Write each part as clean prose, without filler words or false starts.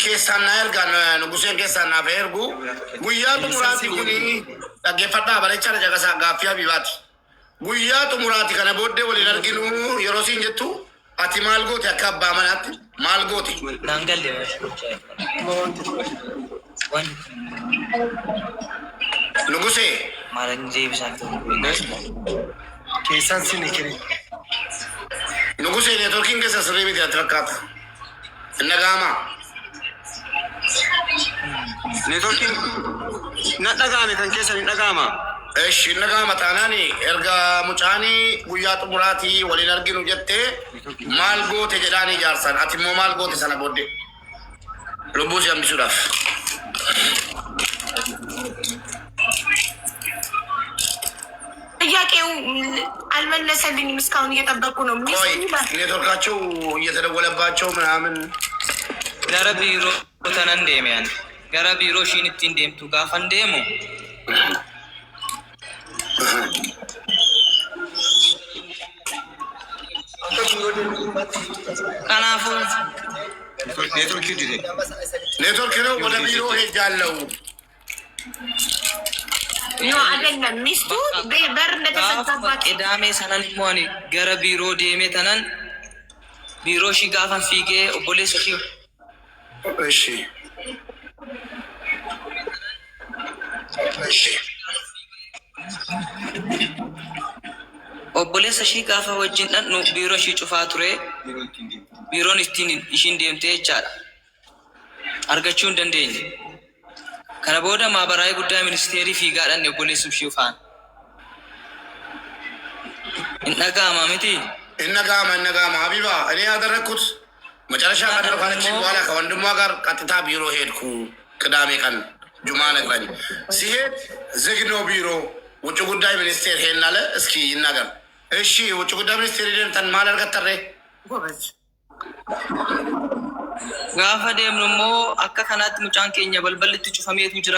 keessanna ergan nuguseen keessanna feergu guyyaa xumuraati kuni dhaggeeffadhaa bareechaa jagasaa gaaffii habibaati guyyaa xumuraati kana booddee waliin arginu yeroo siin jettu ati maal goote akka abbaa manaatti maal goote nangalle nugusee maalan deebisan keessan sinikiri nugusee neetworkiin keessa sirrii miti ati fakkaata innagaama neetworkiin nadhagaame kan keessan hin dhagaama eshi innagaama taanaani erga mucaanii guyyaa xumuraati waliin arginu jettee maal goote jedhaanii jaarsan ati immoo maal goote sana booddee lubbuu si hambisuudhaaf ጥያቄው አልመለሰልኝም እስካሁን እየጠበቁ ነው ኔትወርካቸው እየተደወለባቸው ምናምን ገረ ቢሮ ተነን ደሚያን ገረ ቢሮ ሺንት እንደምቱ ጋፈን ደሙ ካናፉ ኔትወርክ ነው ወደ ቢሮ ሄጃለሁ ኖ አይደለም ሚስቱ በር እንደተሰጣባት ቅዳሜ ሰነን ሞኒ ገረ ቢሮ ደሜ ተነን ቢሮ ሺ ጋፈን ፊጌ ኦቦሌስ ሺ እሺ እሺ ኦቦሌስ ሺ ጋፋ ወጅን ደኑ ቢሮ ሺ ጩፋ ቱሬ ቢሮን እስቲን ኢሽን ደምቴ ይቻላ አርገቹ እንደንደኝ ከነቦደ ማህበራዊ ጉዳይ ሚኒስቴሪ ፊጋዳን የፖሊስ ሹፋን እነጋማ ሚቲ እነጋማ ሀቢባ እኔ ያደረኩት መጨረሻ ካደረኩት በኋላ ከወንድሟ ጋር ቀጥታ ቢሮ ሄድኩ ቅዳሜ ቀን ጁማ ነግረኝ ሲሄድ ዝግ ነው ቢሮ ውጭ ጉዳይ ሚኒስቴር ሄድን አለ እስኪ ይናገር እሺ ውጭ ጉዳይ ሚኒስቴር ሄደን ተን ማለር ከተረ ጎበዝ ጋፋ ደምሞ አካ ከናት ሙጫን ኬኛ በልበልት ጩፈሜቱ ጅራ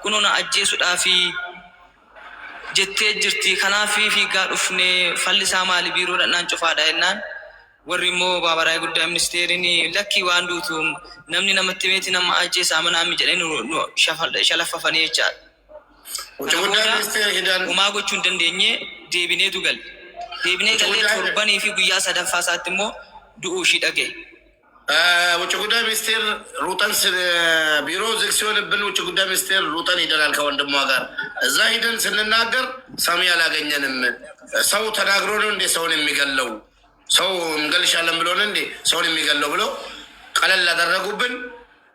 ኩኖና አጄሱዳፊ ጀቴ ጅርቲ ከናፊ ፊጋ ዱፍኔ ፈልሳ ማሊ ቢሮ ደናን ጩፋዳ እናን ወሪሞ ባበራይ ጉዳይ ሚኒስቴሪኒ ለኪ ዋንዱቱም ነምኒ ነመትሜቲ ነማ አጄሳ ምናምን ጀደን ኖ ሸለፈፈኔ ይቻል ውጭ ጉዳይ ሚኒስቴር ሄደን ማጎቹ እንደንደኘ ዴቢኔ ዱገል ዴቢኔ ገለ ቱርባኒ ፊ ጉያ ሰደፋ ሳትሞ ዱኡሺ ደገ ውጭ ጉዳይ ሚኒስቴር ሩጠን ቢሮ ዝግ ሲሆንብን ውጭ ጉዳይ ሚኒስቴር ሩጠን ሄደናል ከወንድሟ ጋር እዛ ሄደን ስንናገር ሰሚ አላገኘንም ሰው ተናግሮ ነው እንዴ ሰውን የሚገለው ሰው እንገልሻለን ብሎ ነው እንዴ ሰውን የሚገለው ብሎ ቀለል አደረጉብን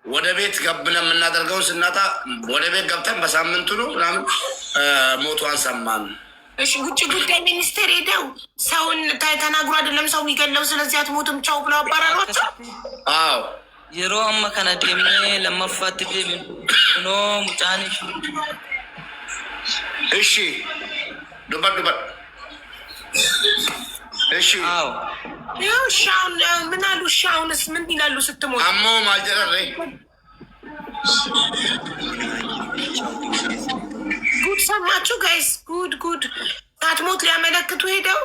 ወደ ቤት ገብነ የምናደርገውን ስናጣ ወደ ቤት ገብተን በሳምንቱ ነው ምናምን ሞቷን ሰማን እሺ ውጭ ጉዳይ ሚኒስቴር ሄደው ሰውን ተናግሮ አይደለም ሰው የሚገለው ስለዚህ አትሞቱም ቻው ብለው አባረሯቸው አዎ የሮ አማ ከና ደምኔ ለማፋት ደም ኖ ሙጫንሽ እሺ ዱባ እሺ አዎ ያው ሻውን ምን አሉ ሻውንስ ምን ይላሉ ስትሞት አሞ ማጀረሬ ጉድ ሰማችሁ ጋይስ ጉድ ታትሞት ሊያመለክቱ ሄደው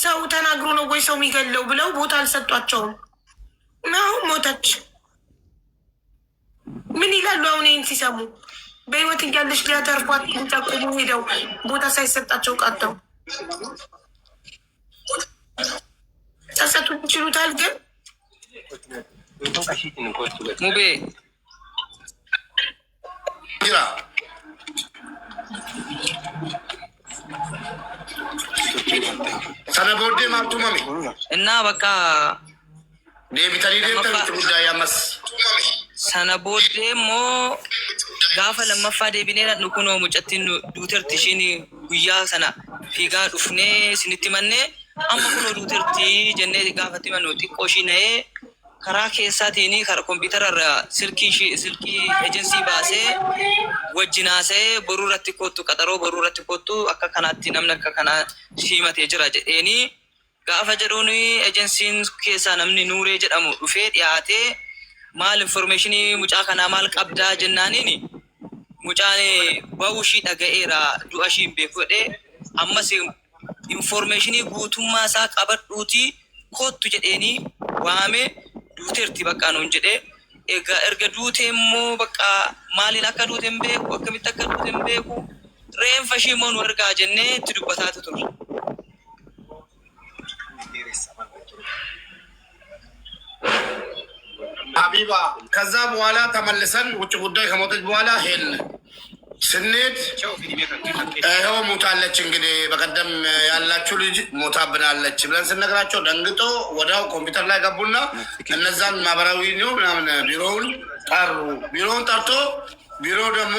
ሰው ተናግሮ ነው ወይ ሰው የሚገለው ብለው ቦታ አልሰጧቸውም ነው ሞተች ምን ይላሉ አሁን ይህን ሲሰሙ በህይወት እያለች ሊያተርፏት ጠቁሙ ሄደው ቦታ ሳይሰጣቸው ቃተው ጸጸቱ ይችሉታል ግን ሙቤ ጅራ sana booddee maaltu mame እና በቃ deebitanii deemtan guddaa yammas sana booddee immoo gaafa lammaffaa deebineedha nukunoo mucattiin duuterti ishiin guyyaa sana fiigaa dhufnee sinitti mannee amma kunoo duuterti jennee gaafatti mannu xiqqoo ishii na'ee karaa keessaatiin karaa kompiitararra silkii ejensii baasee wajjinaasee boruu irratti kottu qaxaroo boruu irratti kottu akka kanaatti namni akka kanaa shiimatee jira jedheeni gaafa jedhuun ejensiin keessaa namni nuuree jedhamu dhufee dhiyaatee maal informeeshinii mucaa kanaa maal qabdaa jennaaniin mucaan ba'uu ishii dhaga'eera du'a ishii hin beeku jedhee ammas informeeshinii guutummaa isaa qabadhuutii kottu jedheeni waame duuterti bakka nuun jedhee erga duute immoo bakka maaliin akka duute hin beeku akkamitti akka duute hin beeku reenfa ishii immoo nu argaa jennee itti dubbataatu turre. ሀቢባ ከዛ በኋላ ተመልሰን ውጭ ጉዳይ ከሞተች በኋላ ሄን ስንሄድ ይኸው ሞታለች። እንግዲህ በቀደም ያላችሁ ልጅ ሞታብናለች ብለን ስነግራቸው ደንግጦ ወዲያው ኮምፒውተር ላይ ገቡና እነዛን ማህበራዊ ነው ምናምን ቢሮውን ጠሩ። ቢሮውን ጠርቶ ቢሮ ደግሞ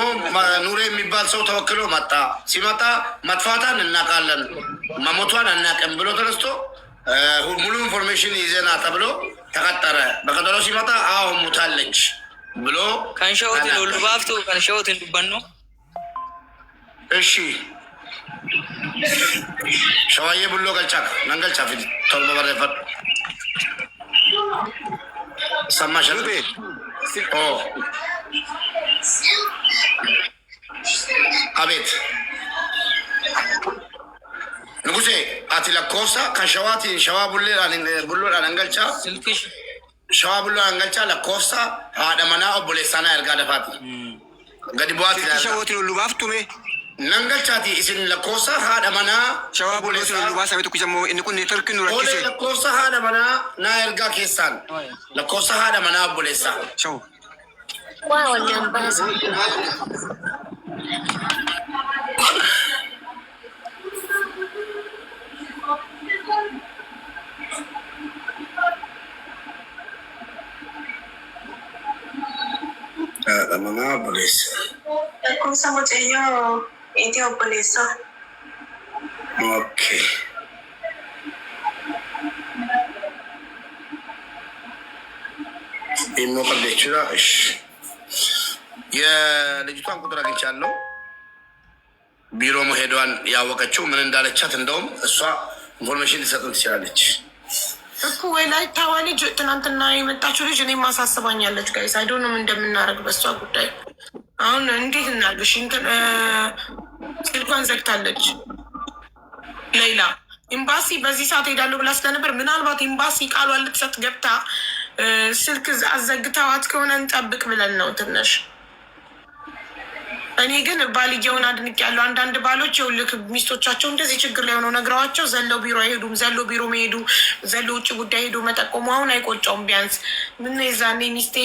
ኑሬ የሚባል ሰው ተወክሎ መጣ። ሲመጣ መጥፋቷን እናውቃለን መሞቷን አናውቅም ብሎ ተነስቶ ሙሉ ኢንፎርሜሽን ይዘና ተብሎ ተቀጠረ። በቀጠሮ ሲመጣ አዎ ሞታለች ብሎ ከንሸውት ሉባፍቱ ከንሸውት እንዱባን ነው። እሺ ሸዋዬ ብሎ ገልጫ ነንገልጫ ፊት ቶሎ በረፈት ሰማሽ ኦ አቤት ንጉሴ አቲ ለኮሳ ከሸዋቲ ሸዋ ቡሎ አንገልጫ ሸዋ ቡሎ አንገልጫ ለኮሳ አደመና ኦቦሌሳና እርጋ ደፋቲ ገዲቧት ሸዋቲ ሉባፍቱሜ ነንገልጫቲ ኢስን ለኮሳ አደመና ሸዋ ቡሎ ሉባሳ ቤቱ ኩጀሞ እንኩን ተርክኑ ረኪሴ ለኮሳ አደመና ና እርጋ ኬሳን ለኮሳ አደመና ኦቦሌሳ ሸው ዋው ለምባስ Mana boleh? Aku sama cahaya ini boleh sah. Okay. Ini mau kerja cerah. Ya, lejutan aku teragi channel. Biro muheduan ya wakacu menendale chat endom. Soa information disatukan sialich. እኮ ወላይታዋ ልጅ ትናንትና የመጣችው ልጅ እኔ ማሳስባኛለች። ጋይስ አይ ዶንት ኖ ምን እንደምናደርግ በሷ ጉዳይ። አሁን እንዴት እናድርግሽ? ስልኳን ዘግታለች። ሌላ ኤምባሲ በዚህ ሰዓት ሄዳለሁ ብላ ስለነበር ምናልባት ኤምባሲ ቃሏን ልትሰጥ ገብታ ስልክ አዘግተዋት ከሆነ እንጠብቅ ብለን ነው ትንሽ። እኔ ግን ባልየውን አድንቅ ያለው አንዳንድ ባሎች የውልክ ሚስቶቻቸው እንደዚህ ችግር ላይ ሆነው ነግረዋቸው ዘለው ቢሮ አይሄዱም። ዘለው ቢሮ መሄዱ ዘለው ውጭ ጉዳይ ሄዱ መጠቆሙ አሁን አይቆጨውም። ቢያንስ ምን የዛኔ ሚስቴ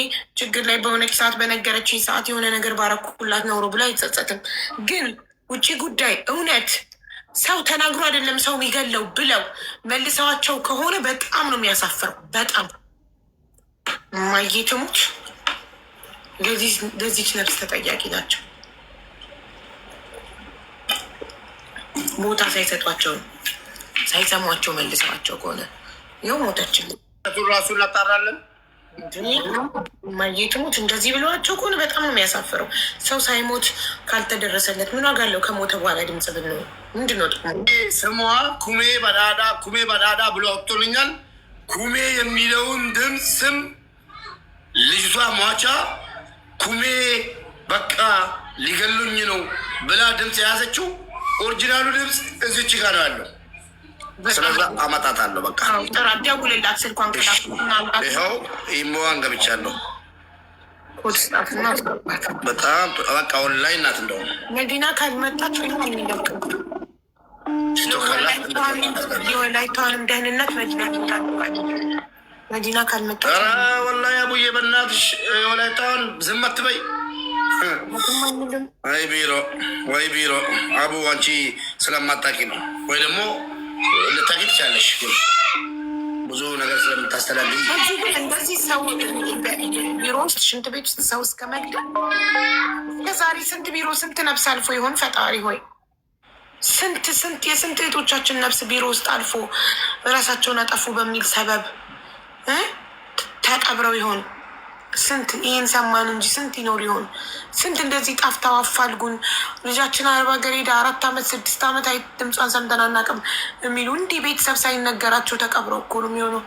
ችግር ላይ በሆነች ሰዓት በነገረችኝ ሰዓት የሆነ ነገር ባረኩላት ኖሮ ብላ አይጸጸትም። ግን ውጭ ጉዳይ እውነት ሰው ተናግሮ አይደለም ሰው የሚገለው ብለው መልሰዋቸው ከሆነ በጣም ነው የሚያሳፍረው። በጣም ማየትሙት ለዚች ነፍስ ተጠያቂ ናቸው። ቦታ ሳይሰጧቸው ሳይሰሟቸው መልሰዋቸው ከሆነ ይኸው ሞተችልን። ራሱ እናጣራለን። ማየትሙት እንደዚህ ብለዋቸው ከሆነ በጣም ነው የሚያሳፍረው። ሰው ሳይሞት ካልተደረሰለት ምን ዋጋ አለው? ከሞተ በኋላ ድምፅ ብንሆን ምንድን ነው ጥቅሙ? ስሟ ኩሜ በዳዳ ብሎ ወጥቶልኛል። ኩሜ የሚለውን ድምፅ ስም ልጅቷ ሟቻ ኩሜ በቃ ሊገሉኝ ነው ብላ ድምፅ የያዘችው ኦሪጂናሉ ድምፅ እዚች ጋር ነው ያለው። ስለዛ አመጣታለሁ። በቃ ጥራት ደውልላት ስልኳን ይኸው ኢሞዋን ገብቻለሁ። በጣም በቃ ኦንላይን ናት። እንደውም መዲና ካልመጣች የወላይታዋንም ደህንነት መዲና ካልመጣች ወላሂ አቡዬ በእናትሽ የወላይታዋን ዝም አትበይ። ወይ ቢሮ አቡ አንቺ ስለማታቂ ነው ወይ ደግሞ ልታቂ ትቻለሽ። ብዙ ነገር ስለምታስተላልኝ እንደዚህ ሰው ቢሮ ውስጥ ሽንት ቤት ውስጥ ሰው እስከ መግደል ከዛሬ ስንት ቢሮ ስንት ነፍስ አልፎ ይሆን? ፈጣሪ ሆይ ስንት የስንት እህቶቻችን ነፍስ ቢሮ ውስጥ አልፎ ራሳቸውን አጠፉ በሚል ሰበብ ተቀብረው ይሆን? ስንት ይህን ሰማን እንጂ ስንት ይኖር ይሆን? ስንት እንደዚህ ጣፍታው አፋልጉን ልጃችን አረብ ሀገር ሄዳ 4 ዓመት 6 ዓመት አይ ድምጿን ሰምተን አናውቅም የሚሉ እንዲህ ቤተሰብ ሳይነገራቸው ተቀብረው እኮ ነው የሚሆነው።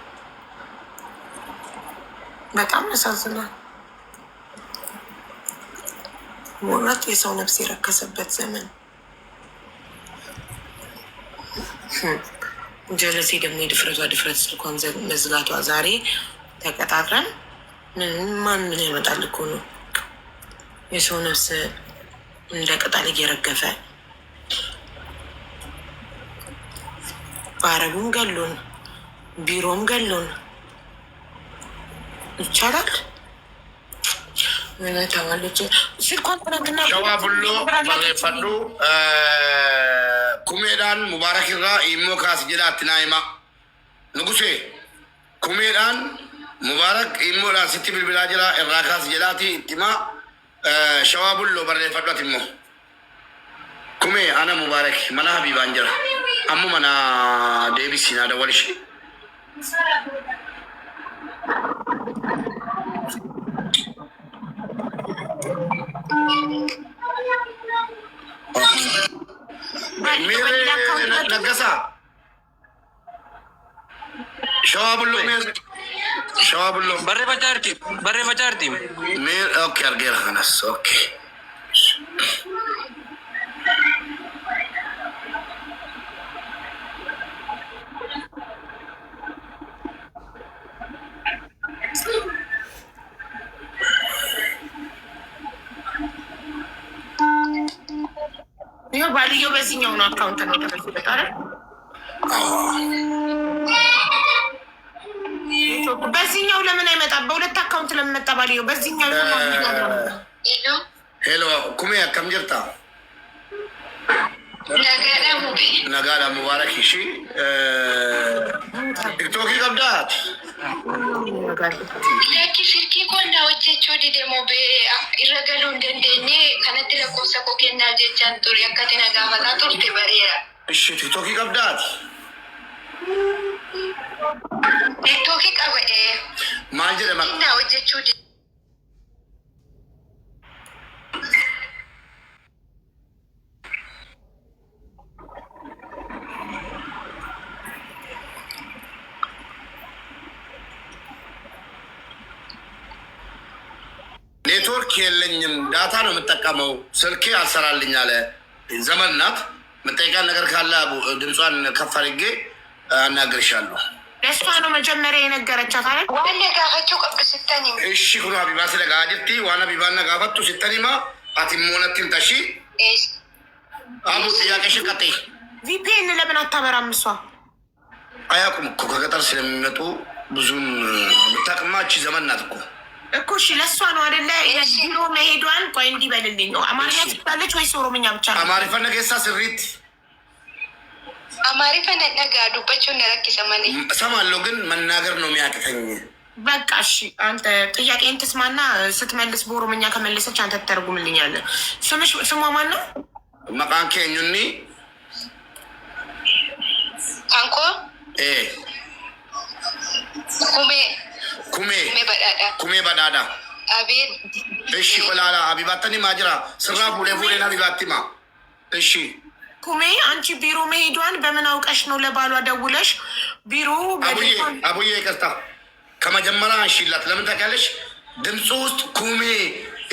በጣም ያሳዝናል። ሞራት የሰው ነፍስ የረከሰበት ዘመን። ጀለሴ ደግሞ የድፍረቷ ድፍረት ስልኳን መዝጋቷ ዛሬ ተቀጣጥረን ማን ምን ያመጣል እኮ ነው የሰው ነፍስ እንደ ቅጠል እየረገፈ በአረቡም ገሉን ቢሮም ገሉን ይቻላል። ተዋለች ስልኳን ትናንትና ሸዋ ቡሎ በሬፈዱ ኩሜዳን ሙባረክ ራ ኢሞ ካስ ጅላ አትናይማ ንጉሴ ኩሜዳን ሙባረክ ኢሞዳን ስቲ ብልብላ ጅራ እራ ካስ ጅላቲ ኢትማ ሸዋ ቡሎ በሬፈዷት ኢሞ ኩሜ አነ ሙባረክ መና ሀቢባን ጅራ አሙ መና ዴቢሲና ደወልሽ ነገሳ ሸዋ ብሎ በሬ በጫርቲ ኦኬ አርጌራ ከነስ ኦኬ ይኸው ባልየው በዚህኛው ነው አካውንት ነው ተፈልጎት አይደል? በዚህኛው ለምን አይመጣም? በሁለት አካውንት ለምን መጣ ባልየው? በዚህኛው ሄሎ ኩሜ አከም ጅርታ ነጋዳ ሙባረክ እሺ ቲክቶክ ይቀብዳት ለኪ ሲርኪ ኮና ወቸቾ ዲደሞ ኢረገሉ እንደንደኔ ከነት ለቆሰ ኮኬና ጀቻን ጡር ያከተና ጋፋታ ጡርቴ በሪያ እሺ ቲክቶክ ይቀብዳት ቲክቶክ ቀበኤ ማንጀለ ማና ወቸቾ ኔትወርክ የለኝም ዳታ ነው የምጠቀመው ስልኬ አልሰራልኝ አለ ዘመን ናት የምጠይቃት ነገር ካለ ድምጿን ከፍ አድርጌ አናግርሻለሁ ለእሷ ነው መጀመሪያ የነገረቻት አይደል? ዋለ ጋፈቹ ቀብ ስተኒ እሺ ኩኑ ሀቢባ ስለጋ ጅርቲ ዋና ቢባና ጋፈቱ ስተኒማ አቲሞነትን ተሺ አቡ ጥያቄሽ ቀጥይ ቪፒኤን ለምን አታበራም እሷ? አያውቁም እኮ ከገጠር ስለሚመጡ ብዙም ብታቅማች ዘመን ናት እኮ እሺ ለእሷ ነው አይደለ? ቢሮ መሄዷን ቆይ እንዲበልልኝ ነው። አማርኛ ትችላለች ወይስ ኦሮምኛ ብቻ ነው? አማሪ ፈነገሳ ስሪት አማሪ ፈነገጋ ዱበቹን ነረክሰማኒ እሰማለሁ ግን መናገር ነው የሚያቅተኝ። በቃ እሺ አንተ ጥያቄን ትስማና ስትመልስ በኦሮምኛ ከመለሰች አንተ ትተርጉምልኛለህ። ስሟ ማን ነው? መቃን ኬኙኒ አንኮ ኩሜ በዳዳ አቤት እሺ ቆላላ ሀቢባተኒ ማጅራ ስራ ቡሌ ቡሌን ሀቢባቲማ እሺ ኩሜ አንቺ ቢሮ መሄዷን በምን አውቀሽ ነው ለባሏ ደውለሽ ቢሮ አቡዬ ይቅርታ ከመጀመሪያ አንሺላት ለምን ታውቂያለሽ ድምፁ ውስጥ ኩሜ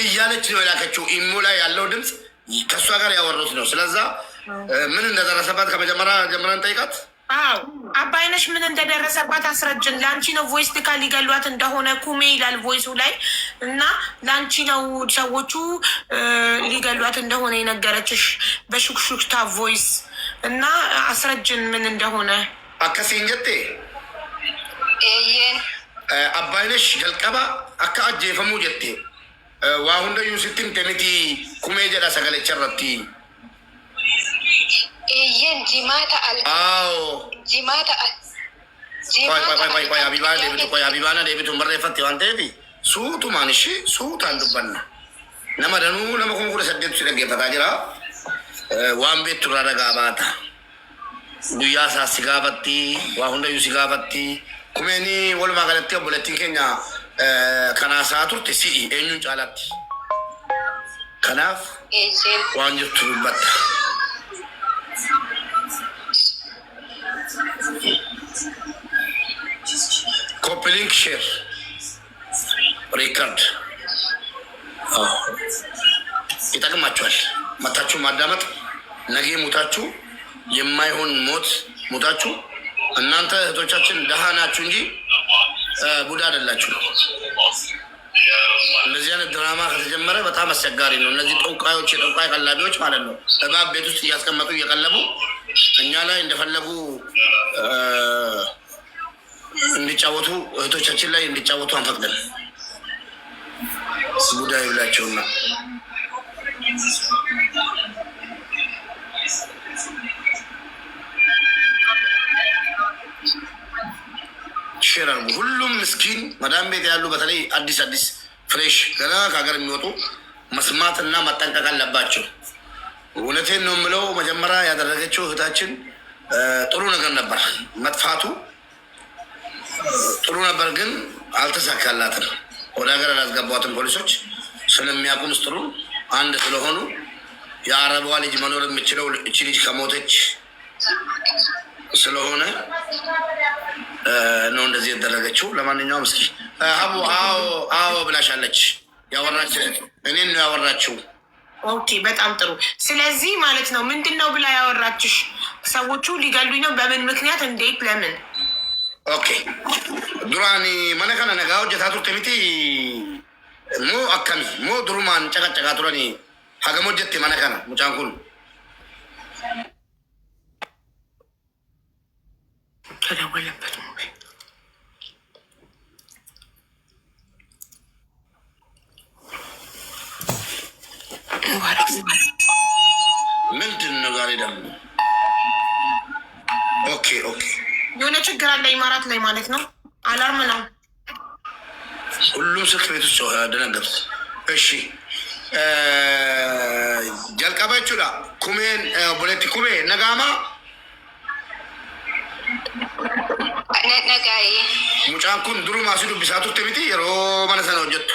እያለች ነው የላከችው ኢሞ ላይ ያለው ድምፅ ከእሷ ጋር ያወሩት ነው ስለዛ ምን እንደደረሰባት ከመጀመሪያ ጀምረን ጠይቃት አዎ አባይነሽ ምን እንደደረሰባት አስረጅን ለአንቺ ነው ቮይስ ልካ ሊገሏት እንደሆነ ኩሜ ይላል ቮይሱ ላይ እና ለአንቺ ነው ሰዎቹ ሊገሏት እንደሆነ የነገረችሽ በሹክሹክታ ቮይስ እና አስረጅን ምን እንደሆነ አከሲን ጀቴ አባይነሽ ጀልቀባ አካ አጀፈሙ ጀቴ ዋሁንደዩ ስትም ተሚቲ ኩሜ ጀዳ ሰገለቸረቲ ይህን ጂማታ አል አዎ ጂማታ ቆይ አቢባና ዴቢቱ መሬፈት ዋንቴቲ ሱቱ ማንሺ ሱት አንዱበና ነመደኑ ነመኩንኩረ ሰደቱ ሲደገፈታ ጅራ ዋን ቤቱ ራረጋ ባታ ጉያሳ ሲጋፈቲ ዋሁንደዩ ሲጋፈቲ ኩሜኒ ወልማ ገለቴ ቡለቲን ኬኛ ከናሳ ቱርቴ ሲኢ ኤኙን ጫላቲ ከናፍ ዋን ጅርቱ በታ ኮፕሊንክ ሼር ሪካርድ ይጠቅማችኋል። መታችሁ ማዳመጥ ነገ ሞታችሁ የማይሆን ሞት ሞታችሁ እናንተ እህቶቻችን ደሃ ናችሁ እንጂ ቡዳ አይደላችሁ። እንደዚህ አይነት ድራማ ከተጀመረ በጣም አስቸጋሪ ነው። እነዚህ ጠንቋዮች፣ የጠንቋይ ቀላቢዎች ማለት ነው እባብ ቤት ውስጥ እያስቀመጡ እየቀለቡ እኛ ላይ እንደፈለጉ እንዲጫወቱ እህቶቻችን ላይ እንዲጫወቱ አንፈቅድም። ጉዳይ ብላቸውና ሼር አድርጉ። ሁሉም ምስኪን መዳም ቤት ያሉ በተለይ አዲስ ፍሬሽ ገና ከሀገር የሚወጡ መስማትና መጠንቀቅ አለባቸው። እውነቴን ነው የምለው። መጀመሪያ ያደረገችው እህታችን ጥሩ ነገር ነበር። መጥፋቱ ጥሩ ነበር፣ ግን አልተሳካላትም። ወደ ሀገር አላስገቧትም ፖሊሶች ስለሚያውቁ ምስጢሩን አንድ ስለሆኑ የአረቧ ልጅ መኖር የምችለው እቺ ልጅ ከሞተች ስለሆነ ነው እንደዚህ ያደረገችው። ለማንኛውም እስኪ ሀቡ አዎ ብላሻለች። ያወራች እኔን ነው ያወራችው። ኦኬ በጣም ጥሩ። ስለዚህ ማለት ነው ምንድን ነው ብላ ያወራችሽ? ሰዎቹ ሊገሉኝ ነው። በምን ምክንያት? እንዴት? ለምን? ኦኬ ዱራኒ መነከነ ነጋ ሆጀታ ቱርቴ ሚቲ ሞ አካሚ ሞ ዱሩማን ጨቀጨቃ ቱረኒ ሀገሞ ጀቴ መነከነ ሙጫንኩን ተደወለበት ምንድን ነው ዛሬ ደግሞ? ኦኬ የሆነ ችግር አለ ኢማራት ላይ ማለት ነው። አላርም ነው። ሁሉም ስልክ ቤት ውስጥ ደነገጡት። እሺ ጀልቀበቹላ ኩሜን ቦሌቲ ኩሜ ነጋማ ነጋዬ ሙጫንኩን ድሩ ማሲዱ ቢሳቱ ተሚቲ የሮ መነሰነ ሆጀቱ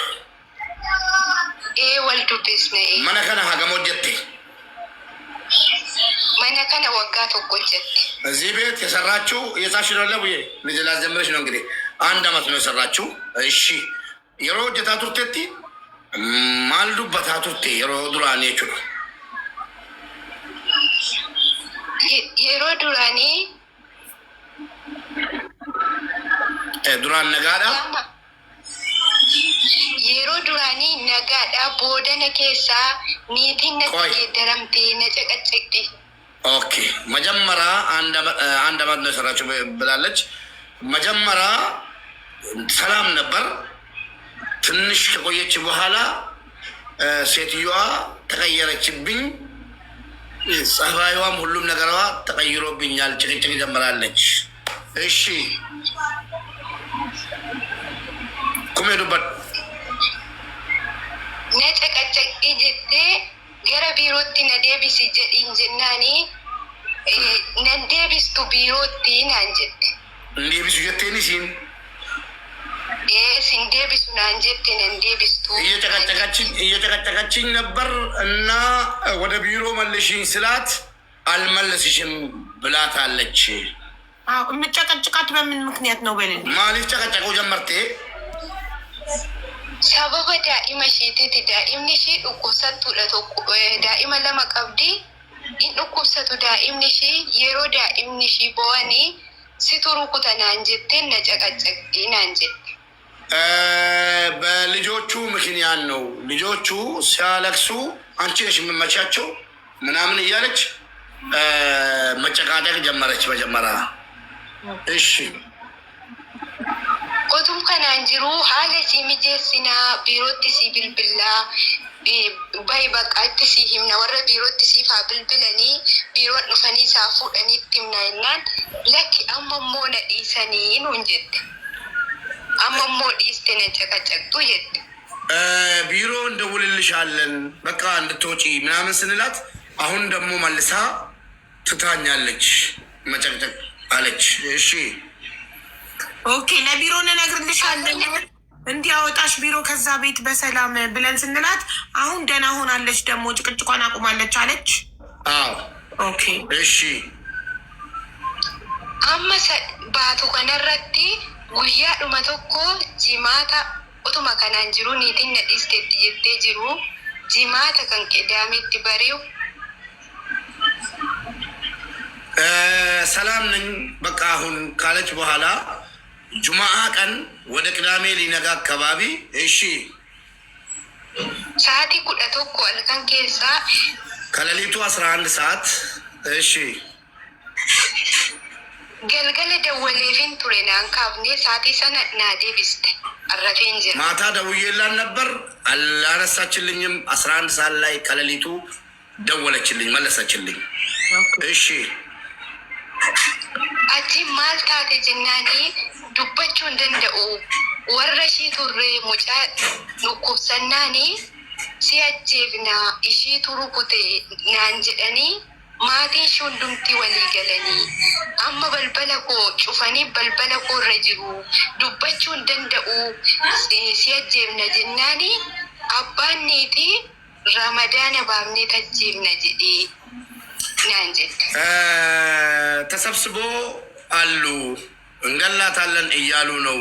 ወልዱ ቢስነ መነከነ ሀገሞ ጀቴ መነከነ ወጋ ተቆጨት እዚህ ቤት የሰራችው የሳሽነለ ብዬ ልጅ ላዘምረች ነው እንግዲህ 1 አመት ነው የሰራችው። እሺ የሮ ጀታ ቱርቴቲ ማልዱ በታ ቱርቴ የሮ ዱራኔ ቹ የሮ ዱራኔ ዱራን ነጋዳ የሮ ዱራኒ ነጋዳ ቦደነ ኬሳ ኒቲነ ደረምቴ ነጨቀጨቅቲ ኦኬ መጀመሪያ 1 አመት ነው የሰራችው ብላለች። መጀመሪያ ሰላም ነበር። ትንሽ ከቆየች በኋላ ሴትዮዋ ተቀየረችብኝ። ጸባይዋም ሁሉም ነገሯ ተቀይሮብኛል። ጭቅጭቅ ጀምራለች። እሺ ኩሜዱበት ነጨቀጨቅቲ ጀቴ ገረ ቢሮቲ ነዴቢስ ጀዲን ጀናኒ ነንዴቢስቱ ቢሮቲ ናንጀት እንዴቢሱ ጀቴኒ ሲን ሲንዴቢሱ ናንጀት ነንዴቢስቱ እየጨቀጨቀችኝ ነበር እና ወደ ቢሮ መልሽኝ ስላት አልመለስሽም ብላታለች። የምጨቀጭቃት በምን ምክንያት ነው? በልን ማሊፍ ጨቀጨቁ ጀመርቴ ሰበበ ዳኢመ ሺቲቲ ዳኢምኒ ሺ ዱቁብሰቱ ዳኢመ ለመ ቀብዲ ዱቁብሰቱ ዳኢምኒ ሺ የሮ ዳኢምኒ ሺ በዋኒ ሲቱሩ ኩተናን ጀቴን ነጨቀጨቂ ናንጀት በልጆቹ ምክንያት ነው። ልጆቹ ሲያለቅሱ አንቺ ነሽ የምመቻቸው ምናምን እያለች መጨቃጨቅ ጀመረች መጀመሪያ። እሺ ቆቱም ከናንጅሩ ሀለ ሲሚጀሲና ቢሮቲ ሲ ብልብላ ባይ በቃት ሲ ሂምና ወረ ቢሮቲ ሲ ፋ ብልብለኒ ቢሮ ኑፈኒ ሳፉ ደኒ ትምናይናን ለኪ አመሞ ነዲሰኒ ኑንጀት አመሞ ዲስተነ ጨቀጨቅቱ የት ቢሮ እንደውልልሻለን በቃ እንድትወጪ ምናምን ስንላት አሁን ደግሞ መልሳ ትታኛለች። መጨቅጨቅ አለች። እሺ ኦኬ ለቢሮ እንነግርልሻለን እንዲያወጣሽ ቢሮ ከዛ ቤት በሰላም ብለን ስንላት አሁን ደህና ሆናለች፣ ደግሞ ጭቅጭቋን አቁማለች አለች። አዎ ኦኬ እሺ አመሰ ባቱ ከነረቲ ጉያ ዱመ ቶኮ ጂማታ ኦቶማ ከናን ጅሩ ኒቲን ነዲስቴት የቴ ጅሩ ጂማታ ከንቄዳሜት በሬው ሰላም ነኝ በቃ አሁን ካለች በኋላ ጁማአ ቀን ወደ ቅዳሜ ሊነጋ አካባቢ እሺ Sa'aatii 11 halkan keessaa ከሌሊቱ 11 ሰዓት እሺ galgala dawwaleefin ture naan kaafnee sa'aatii sana naa deebiste arrafeen jira. ማታ ደውዬላት ነበር አላነሳችልኝም። 11 ሰዓት ላይ ከሌሊቱ ደወለችልኝ መለሰችልኝ። እሺ achi maal taate jennaanii dubbachuu hin danda'u warra ishii turre mucaa dhukkubsannaanii si ajjeefna ishiitu rukute naan jedhanii maatiin ishee hundumti walii galanii amma balbala koo cufanii balbala koo irra jiru dubbachuu hin danda'u si ajjeefna jennaanii abbaan niitii ramadaana baafnee tajjeefna jedhee naan jedhe. ተሰብስቦ አሉ እንገላታለን እያሉ ነው።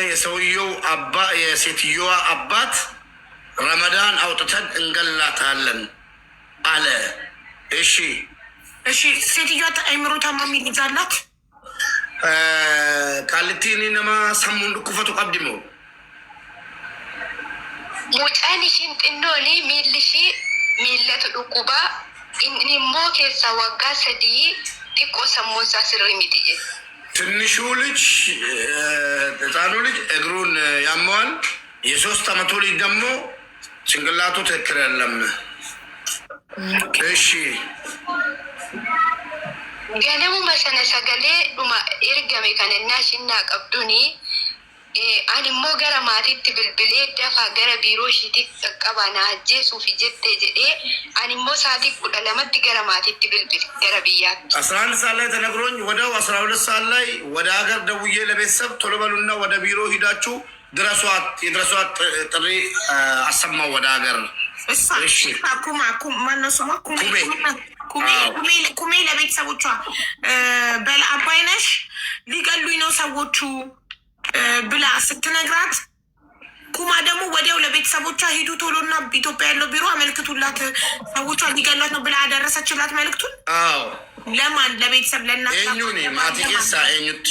የሰውየው አባ የሴትዮዋ አባት ረመዳን አውጥተን እንገላታለን አለ። እሺ እሺ ሴትዮዋ አይምሮ ታማሚ ልጅ አላት። ቃልቲኒ ነማ ሰሙን ኩፈቱ ቀብድሞ ሙጫን ኢሽን ጥኖኒ ሚልሺ ሚለቱ ዱቁባ immoo keessa waggaa 3 xiqqoo sammuun isaa sirrii miti jedhe. ትንሹ ልጅ ህፃኑ ልጅ እግሩን ያመዋል። የ3 ዓመቱ ልጅ ደግሞ ጭንቅላቱ ትክክል አይደለም። እሺ ganamuma sana sagalee dhuma ergame kanannaa shinnaa qabduni ani immoo gara maatiitti bilbilee dafaa gara biiroo ishiitti qaqqaba na ajjeesuuf jettee jedhee ani immoo sa'aatii 12tti gara maatiitti bilbile gara biyyaatti 11 ሰዓት ላይ ተነግሮኝ ወደው 12 ሰዓት ላይ ወደ ሀገር ደውዬ ለቤተሰብ ቶሎ በሉና ወደ ቢሮ ሂዳችሁ ድረሷት የድረሷት ጥሪ አሰማው ወደ ሀገር። እሺ ኩሜ ለቤተሰቦቿ በአባይነሽ ሊገሉኝ ነው ሰዎቹ ብላ ስትነግራት ኩማ ደግሞ ወዲያው ለቤተሰቦቿ ሂዱ ቶሎና ኢትዮጵያ ያለው ቢሮ አመልክቱላት ሰዎቿ ሊገሏት ነው ብላ አደረሰችላት መልክቱን። አዎ ለማን? ለቤተሰብ ለእናት ኤኙኒ ማቲጌሳ ኤኙት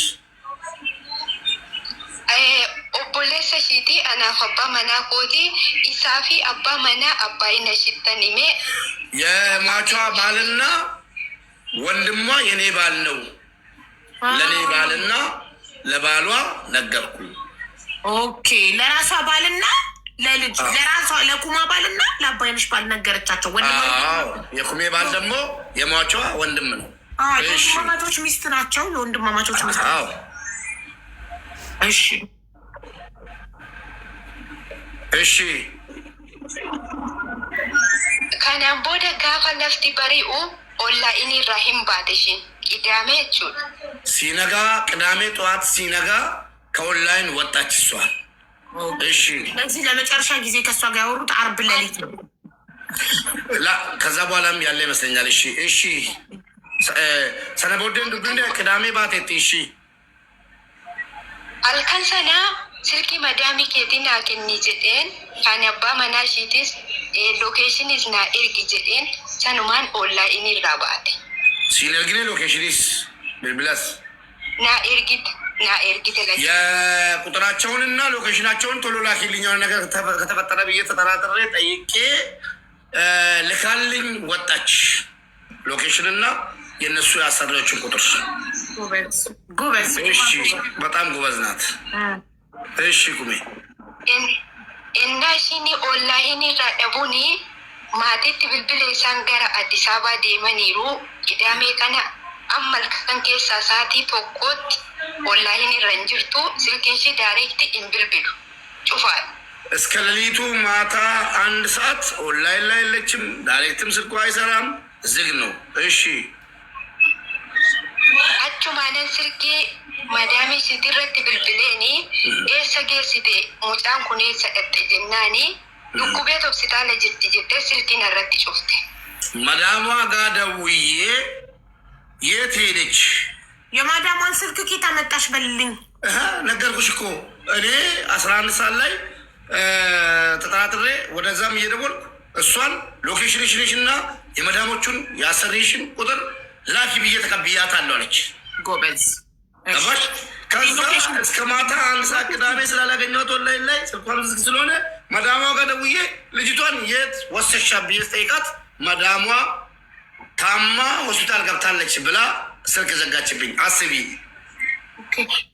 obboleessa ishiiti anaaf abbaa manaa kooti isaa fi abbaa manaa abbaayinashitti hime የሟቿ ባልና ወንድሟ የኔ ባል ነው። ለኔ ባልና ለባሏ ነገርኩኝ። ኦኬ ለራሷ ባልና ለልጅ ለራሷ ለኩማ ባልና ለአባይነሽ ባል ነገረቻቸው። የኩሜ ባል ደግሞ የሟቿ ወንድም ነው። የወንድማማቾች ሚስት ናቸው። የወንድማማቾች ሚስት። እሺ እሺ kanaan booda gaafa lafti bari'u ኦንላይን ራሂም ባትሽ ቅዳሜ ቹ ሲነጋ ቅዳሜ ጠዋት ሲነጋ ከኦንላይን ወጣች እሷ። እሺ ለዚህ ለመጨረሻ ጊዜ ከሷ ጋር ያወሩት አርብ ሌሊት ነው። ላ ከዛ በኋላም ያለ ይመስለኛል። እሺ እሺ ሰነቦደን ዱብንደ ቅዳሜ ባቴት እሺ አልካንሰና ስልኪ መዳሚ ኬቲና ከኒ ጀዴን ካን አባ መናሺቲስ ሎኬሽን ኢዝና ኤርጊ ጀዴን ሰኑማን ኦንላይን ይራባቴ ሲነርግኔ ሎኬሽንስ ብልብላስ ና ኤርጊት ለይ የቁጥራቸውንና ሎኬሽናቸውን ቶሎ ላኪልኛው ነገር ከተፈጠረ ብዬ ተጠራጥሬ ጠይቄ ልካልኝ ወጣች። ሎኬሽንና የነሱ ያሰራችው ቁጥር ጎበዝ። እሺ በጣም ጎበዝ ናት። እሺ ኩሜ እና ሽኒ ኦንላይን ይራደቡኒ ማቲት ብልብል ሳንገራ አዲስ አበባ ዴመኒሩ ቅዳሜ ቀና አመል ከን ኬሳ ሳቲ ቶኮት ኦንላይን ይረንጅርቱ ስልክንሺ ዳይሬክት ኢንብልብሉ ጩፋል እስከ ሌሊቱ ማታ 1 ሰዓት ኦንላይን ላይ የለችም። ዳይሬክትም ስልኩ አይሰራም፣ ዝግ ነው። እሺ አቹማነን ስልኪ ማዳሚ ሲትረት ብልብሌኒ ኤሰ ጌሲቴ ሙጫን ኩኔ ሰጠት ጀናኒ ዱኩቤት ሆስፒታል ጅት ጅት ስልኪን አረት ጩፍቴ ማዳሟ ጋር ደውዬ የት ሄደች? የማዳሟን ስልክ ኬት አመጣሽ በልልኝ። ነገርኩሽ እኮ እኔ 11 ሰዓት ላይ ተጠራጥሬ ወደዛም እየደወልኩ እሷን ሎኬሽንሽንሽና የመዳሞቹን የአሰሪሽን ቁጥር ላኪ ብዬ ተቀብያታለሁ አለች። ጎበዝ ከዛ እስከ ማታ 1 ሰዓት ቅዳሜ ስላላገኘኋት ኦንላይን ላይ ስልኳን ዝግ ስለሆነ መዳሟ ጋር ደውዬ ልጅቷን የት ወሰሻ ብዬ ስጠይቃት መዳሟ ታማ ሆስፒታል ገብታለች ብላ ስልክ ዘጋችብኝ። አስቢ።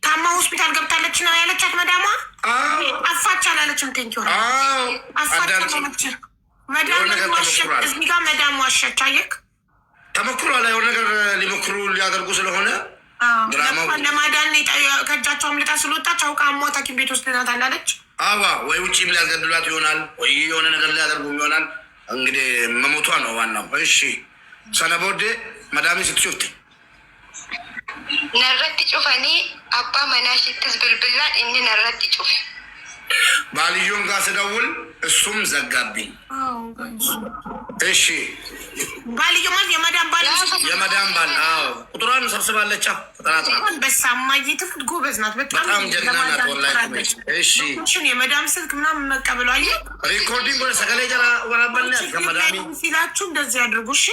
ታማ ሆስፒታል ገብታለች ነው ያለቻት መዳሟ። አፋች አላለችም። ቴንኪው አፋች አላለች መዳሟ። እዚህ ጋር መዳሟ ዋሸች። አየክ ተሞክሮ ላይ የሆነ ነገር ሊሞክሩ ሊያደርጉ ስለሆነ ለማዳን ከእጃቸው አምልጣ ስለወጣች አውቃ አሟት ሐኪም ቤት ውስጥ ናታል አለች። አዋ ወይ ውጭም ሊያስገድሏት ይሆናል ወይ የሆነ ነገር ሊያደርጉ ይሆናል። እንግዲህ መሞቷ ነው ዋናው። እሺ ሰነቦዴ መዳሚ ስትሾፍት ነረት ጩፈኒ አባ መናሽትስ ብልብላን እኒ ነረት ጩፍ ባልዮን ጋር ስደውል እሱም ዘጋብኝ። እሺ ባልዮ ማለት የመዳም ባል የመዳም ባል ቁጥሯን ሰብስባለች። በሳማዬ ትፍት ጎበዝ ናት። በጣም ጀግና ናት ወላሂ። እሺ የመዳም ስልክ ምናምን መቀበሉ አየ ሪኮርዲንግ ወደ ሰገሌ ጀራ ወራበል ከመዳሚ ሲላችሁ እንደዚህ አድርጉ። እሺ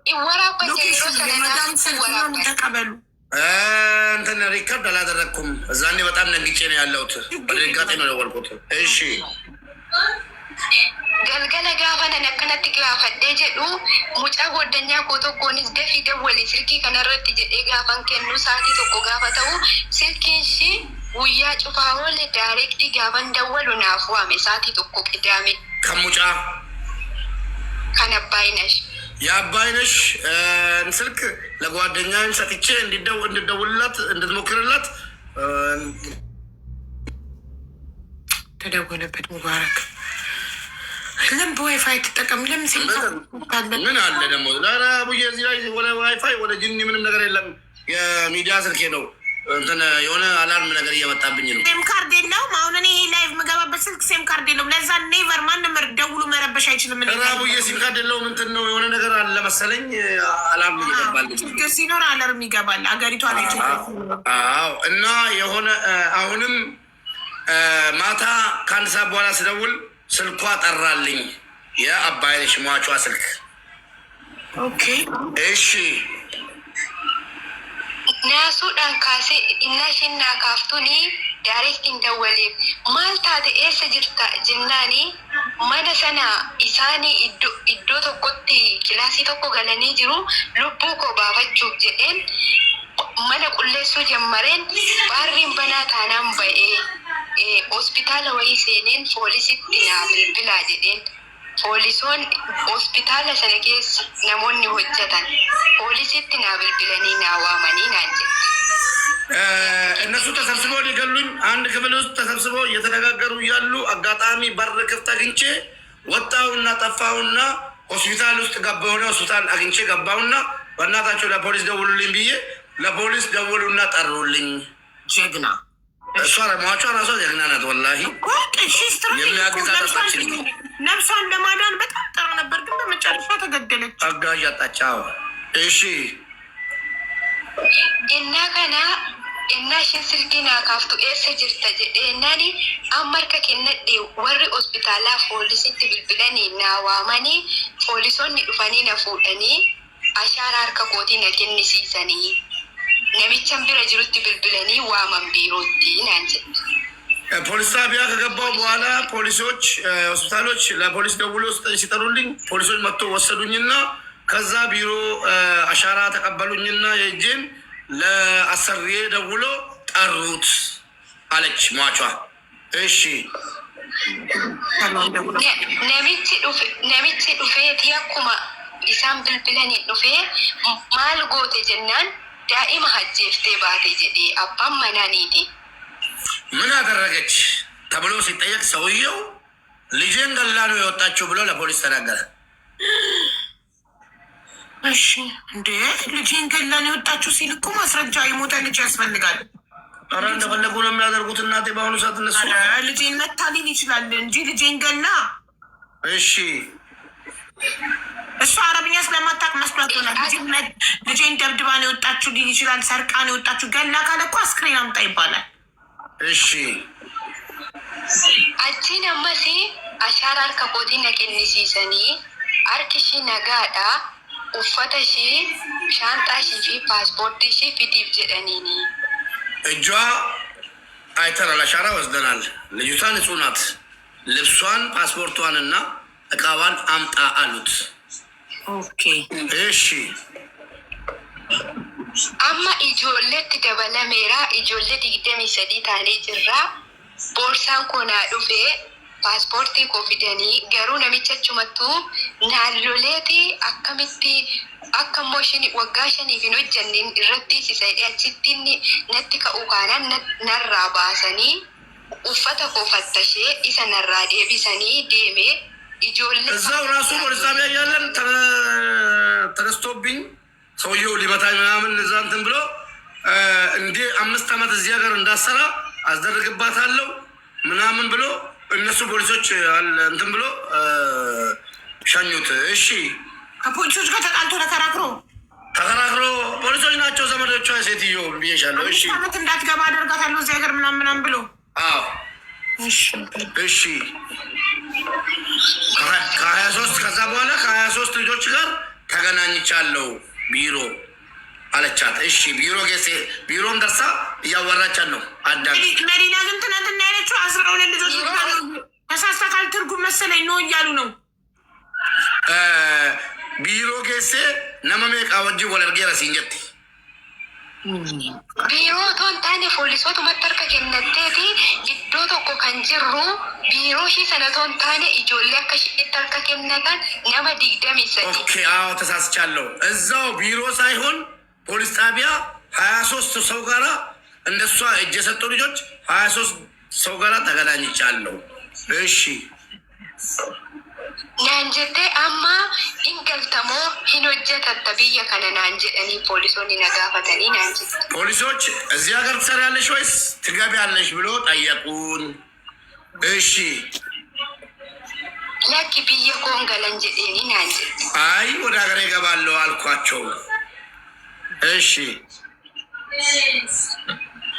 የመዳም ስልክ ምናምን ተቀበሉ። እንትን ሪከርድ አላደረግኩም። እዛኔ በጣም ነግጬ ነው ያለሁት። በድንጋጤ ነው የደወልኩት። እሺ ገልገለ ጋፈነ ነከነት ጋፈዴ ጀዱ ሙጫ ጎደኛ ኮቶ ኮኒስ ደፊ ደወሊ ስልኪ ከነረት ጀዴ ጋፈን ከኑ ሳቲ ቶኮ ጋፈተው ስልኪንሺ ውያ ጩፋሆል ዳይሬክት ጋፈን ደወሉ ናፍዋሜ ሳቲ ቶኮ ቅዳሜ ከሙጫ ከነባይነሽ የአባይነሽ ስልክ ለጓደኛዬ ሰጥቼ እንድደውልላት እንድትሞክርላት ተደወለበት። ሙባረክ ለምን በዋይፋይ ትጠቀም? ለምን ምን አለ ደግሞ ዳራ ቡዬ እዚህ ላይ ወደ ዋይፋይ ወደ ጅኒ ምንም ነገር የለም። የሚዲያ ስልኬ ነው። እንትን የሆነ አላርም ነገር እየመጣብኝ ነው። ሴም ካርድ የለውም። አሁን እኔ ላይቭ የምገባበት ስልክ ሴም ካርድ የለውም። ለዛ ኔቨር ማንም ደውሎ መረበሽ አይችልም። ራቡዬ ሲም ካርድ የለውም። እንትን ነው የሆነ ነገር አለ መሰለኝ። አላርም ይገባል። ችግር ሲኖር አላርም ይገባል። አገሪቷ ላይ አዎ። እና የሆነ አሁንም ማታ ከአንድ ሰዓት በኋላ ስደውል ስልኳ ጠራልኝ። የአባይነሽ ሟቿ ስልክ። ኦኬ እሺ ናሱ ዳንካሴ እናሽና ካፍቱኒ ዳይሬክት እንደወሌ ማልታተ ኤሰ ጅርታ ጀናኒ መነሰና ኢሳኒ ኢዶ ቶኮቲ ክላሲ ቶኮ ገለኒ ጅሩ ሉቡ ኮ ባፈቹ ጀኤን መነ ቁሌሱ ጀመሬን ባሪን በና ታናም በኤ ሆስፒታል ወይ ሴኔን ፖሊሲቲ ና ብልብላ ጀኤን ፖሊሶን ሆስፒታል ሰነኬስ ነሞኒ ሆጀታን ፖሊሲቲ ና ብልብለኒ ናዋመኒ ናንጀ እነሱ ተሰብስበው ሊገሉኝ አንድ ክፍል ውስጥ ተሰብስበው እየተነጋገሩ እያሉ አጋጣሚ በር ክፍት አግኝቼ ወጣሁና ጠፋሁና ሆስፒታል ውስጥ ገባሁና ሆስፒታል አግኝቼ ገባሁና በእናታቸው ለፖሊስ ደውሉልኝ ብዬ ለፖሊስ ደውሉና ጠሩልኝ። ጀግና እሷ ሟቿ ራሷ ጀግና ናት ወላሂ። የሚያግዛታችን ነፍሷን ለማዳን በጣም ጥሩ ነበር፣ ግን በመጨረሻ ተገደለች። አጋዥ አጣች። እሺ እና ከና እና ሽን ስልኪና ካፍቱ ኤሰ ጅርተ ጀዴናኒ አመርከ ከነዴ ወሪ ሆስፒታላ ፖሊሲቲ ብልብለኒ ናዋመኒ ፖሊሶኒ ዱፈኒ ነፉደኒ አሻራ አርከ ኮቲ ነከንሲሰኒ ነሚቸን ቢረ ጅሩቲ ብልብለኒ ዋመን ቢሮቲ ናንጀ ፖሊስ ጣቢያ ከገባው በኋላ ፖሊሶች ሆስፒታሎች ለፖሊስ ደውሎ ሲጠሩልኝ ፖሊሶች መጥቶ ወሰዱኝና ከዛ ቢሮ አሻራ ተቀበሉኝና የእጄን ለአሰሪ ደውሎ ጠሩት አለች ሟቿ። እሺ ነሚቺ ዱፌት ያኩማ ኢሳን ብልብለኒ ዱፌ ማል ጎቴ ጀናን ዳኢማ ሀጄፍቴ ባቴ ጀዴ አባም መናኒቲ ምን አደረገች ተብሎ ሲጠየቅ ሰውየው ልጄን ገላ ነው የወጣችው ብሎ ለፖሊስ ተናገረ። እሺ እንዴ ልጄን ገላ ነው የወጣችው ሲል እኮ ማስረጃ የሞተ ልጅ ያስፈልጋል። ኧረ እንደፈለጉ ነው የሚያደርጉት እናቴ። በአሁኑ ሰዓት እነሱ ልጄን መታ ሊል ይችላል እንጂ ልጄን ገላ። እሺ እሱ አረብኛ ስለማታውቅ መስሏት ሆናል። ልጄን ደብድባ ነው የወጣችው ሊል ይችላል። ሰርቃ ነው የወጣችው። ገላ ካለ እኮ አስክሬን አምጣ ይባላል። እሺ አቺ ነመሲ አሻራ አርከ ኮቲ ነከንሲሰኒ አርክሺ ነጋዳ ኡፈተሺ ሻንጣሺ ፊ ፓስፖርትሺ ፊዲፍ ጀደኒኒ እጇ አይተናል። አሻራ ወስደናል። ልጅቷ ንጹህ ናት። ልብሷን ፓስፖርቷንና እቃዋን አምጣ አሉት። ኦኬ እሺ አማ ኢጆሌት ደበለሜራ ኢጆሌ ዲግደሚ ሰዲ ታኔ ጅራ ቦርሳን ኮና ዱፌ ፓስፖርቲ ኮፊደኒ ገሩ ነሚቸቹመቱ ናሎሌቲ አከሚቲ አከሞሽኒ ወጋሸኒ ፊኖ ጀኒን ረቲ ሲሰዲ አችቲኒ ነቲ ከኡካና ነራ ባሰኒ ኡፈተ ኮፈተሼ ኢሰ ነራ ዴቢሰኒ ዴሜ ኢጆሌ እዛው ራሱ ፖሊስ ጣቢያ ያለን ተነስቶብኝ ሰውየው ሊመታኝ ምናምን እዛ እንትን ብሎ እንዴ 5 ዓመት እዚህ ሀገር እንዳሰራ አስደርግባታለሁ ምናምን ብሎ እነሱ ፖሊሶች እንትን ብሎ ሸኙት። እሺ ከፖሊሶች ጋር ተጣልቶ ተከራክሮ ፖሊሶች ናቸው ዘመዶቿ ሴትዮ ብዬሻለሁ። እሺ ዓመት እንዳትገባ አደርጋታለሁ እዚህ ሀገር ምናምን ብሎ አዎ እሺ ከ23 ከዛ በኋላ ከ23 ልጆች ጋር ተገናኝቻለሁ ቢሮ አለቻት። እሺ ቢሮን ደርሳ እያወራቻት ነው። መዲና ግን ትናንትና ያለችው 12 ልጆች ተሳስተካል ትርጉም መሰለኝ ነው እያሉ ነው። ቢሮ ጌሴ ነመሜ ቃወጂ ወለርጌራ ሲንጀት ቢሮ ቶንታኔ ፖሊሶቱ መጠርከ ከነቴቲ ጊዶ ቶኮ ከንጅሩ ቢሮ ሺ ሰነቶንታኔ ኢጆሌ አከሽ ተርከ ከነታን ነመ ዲግደም ይሰዲ። ኦኬ አዎ ተሳስቻለሁ። እዛው ቢሮ ሳይሆን ፖሊስ ጣቢያ 23 ሰው ጋራ እንደሷ እጅ የሰጡ ልጆች 23 ሰው ጋራ ተገናኝቻለሁ። እሺ ናንጀቴ አማ ኢንገልተሞ ሂኖጀተተ ብየ ከነ ናንጀደኒ ፖሊሶኒ ነጋፈተኒ ናንጀ ፖሊሶች እዚህ ሀገር ትሰሪያለሽ ወይስ ትገቢያለሽ ብሎ ጠየቁን። እሺ ለኪ ብየ ኮንገለንጀዴኒ ናንጀ አይ ወደ ሀገር ይገባለሁ አልኳቸው። እሺ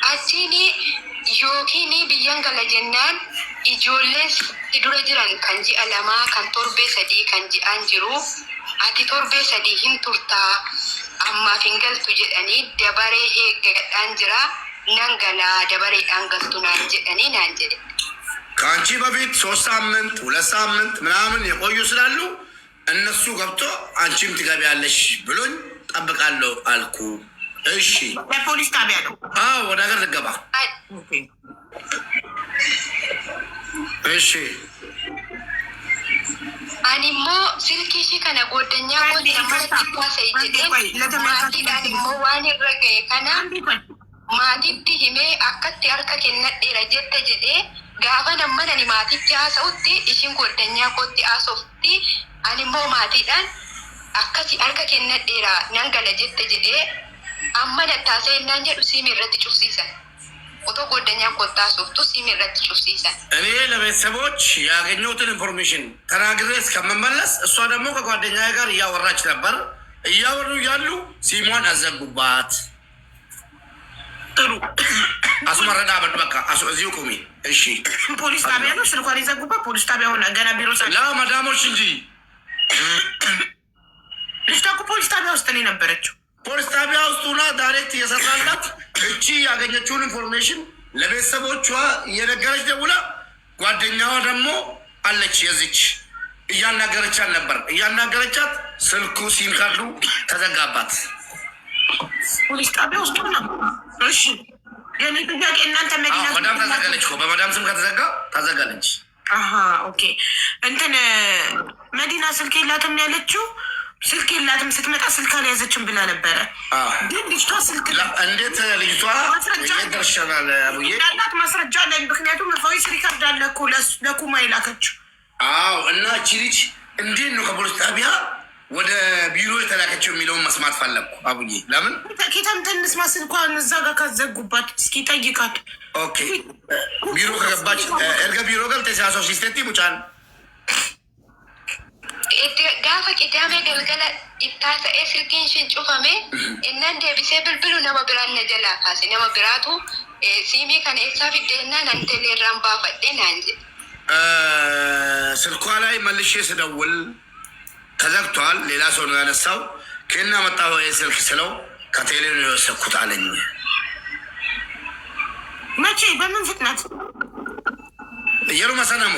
አቺኒ ዮኪኒ ብያን ገለጀናን ኢጆሌስ ኢዱረ ጅራን ከንጂ አለማ ከን ቶርቤ ሰዲ ከንጂ አንጅሩ አቲ ቶርቤ ሰዲ ሂንቱርታ አማ ፊንገልቱ ጀደኒ ደበሬ ሄገዳን ጅራ ነንገላ ደበሬ ዳንገልቱ ናን ጀደኒ ናን ጀደ ከአንቺ በፊት 3 ሳምንት 2 ሳምንት ምናምን የቆዩ ስላሉ እነሱ ገብቶ አንቺም ትገቢያለሽ ብሎኝ ጠብቃለሁ አልኩ። እሺ በፖሊስ ጣቢያ ነው። አዎ ወደ ሀገር ልገባ። እሺ አኒሞ ስልኪሺ ከነ ጎደኛ ማቲዳኒሞ ዋን ረገ ከና ማቲቲ ሂሜ አከቲ አርከ ከነዴራ ጀተ ጀዴ ጋፈ ነመነኒ ማቲቲ አሰውቲ ኢሽን ጎደኛ ኮቲ አሶፍቲ አኒሞ ማቲዳን አከሲ አርከ ከነዴራ ነንገለ ጀተ ጀዴ አመነ ታሴ እናንጀ ዱሲሚ ረቲ ጩፍሲሰን ኦቶ ጎደኛ ኮታ ሶፍቱ ሲሚ ረቲ ጩፍሲሰን እኔ ለቤተሰቦች ያገኘሁትን ኢንፎርሜሽን ተናግሬ እስከመመለስ እሷ ደግሞ ከጓደኛ ጋር እያወራች ነበር። እያወሩ ያሉ ሲሟን አዘጉባት። ጥሩ አስመረዳ በቃ እዚሁ ቁሚ። እሺ ፖሊስ ጣቢያ ነው ስልኳን የዘጉባት። ፖሊስ ጣቢያ ሆነ ገና ቢሮ ለመዳሞች እንጂ ልጅቷ እኮ ፖሊስ ጣቢያ ውስጥ ነው የነበረችው። ፖሊስ ጣቢያ ውስጥ ሆና ዳይሬክት እየሰራላት እቺ ያገኘችውን ኢንፎርሜሽን ለቤተሰቦቿ እየነገረች ደውላ፣ ጓደኛዋ ደግሞ አለች የዚች እያናገረቻት ነበር። እያናገረቻት ስልኩ ሲም ካርዱ ተዘጋባት። ፖሊስ ጣቢያ ውስጥ ነው። እሺ የኔ ጥያቄ እናንተ መዲና መዳም ተዘጋለች እኮ በመዳም ስም ከተዘጋ ታዘጋለች። ኦኬ እንትን መዲና ስልክ የላትም ያለችው ስልክ የላትም ስትመጣ ስልክ አልያዘችም ብላ ነበረ። ግን ልጅቷ ስልክ እንዴት ልጅቷ ደርሸናል አቡዬ ያላት ማስረጃ አለኝ። ምክንያቱም ቮይስ ሪከርድ አለ እኮ ለኩማ የላከችው። አዎ እና እቺ ልጅ እንዴት ነው ከፖሊስ ጣቢያ ወደ ቢሮ የተላከችው የሚለውን መስማት ፈለግኩ አቡዬ። ለምን ኬታም ተንስማ ስልኳን እዛ ጋር ካዘጉባት እስኪ ጠይቃት። ኦኬ ቢሮ ከገባች እርገ ቢሮ ገብተ ሲያሶ ሲስቴቲ ሙጫን ጋፈ ቅዳሜ ገልገለ ኢታሰኤ ስልኪንሽን ጩፈሜ እናን ደቢሴ ብልብሉ ነመ ብራን ነጀላ ካሴ ነመ ብራቱ ሲሚ ከነ ኤሳ ፊደና ናንቴሌራን ባፈዴ ናንጀ ስልኳ ላይ መልሼ ስደውል ተዘግቷል። ሌላ ሰው ነው ያነሳው። ከና መጣው ስልክ ስለው ከቴሌ ነው የወሰድኩት አለኝ። መቼ በምን ፍጥነት የሩ መሰነሙ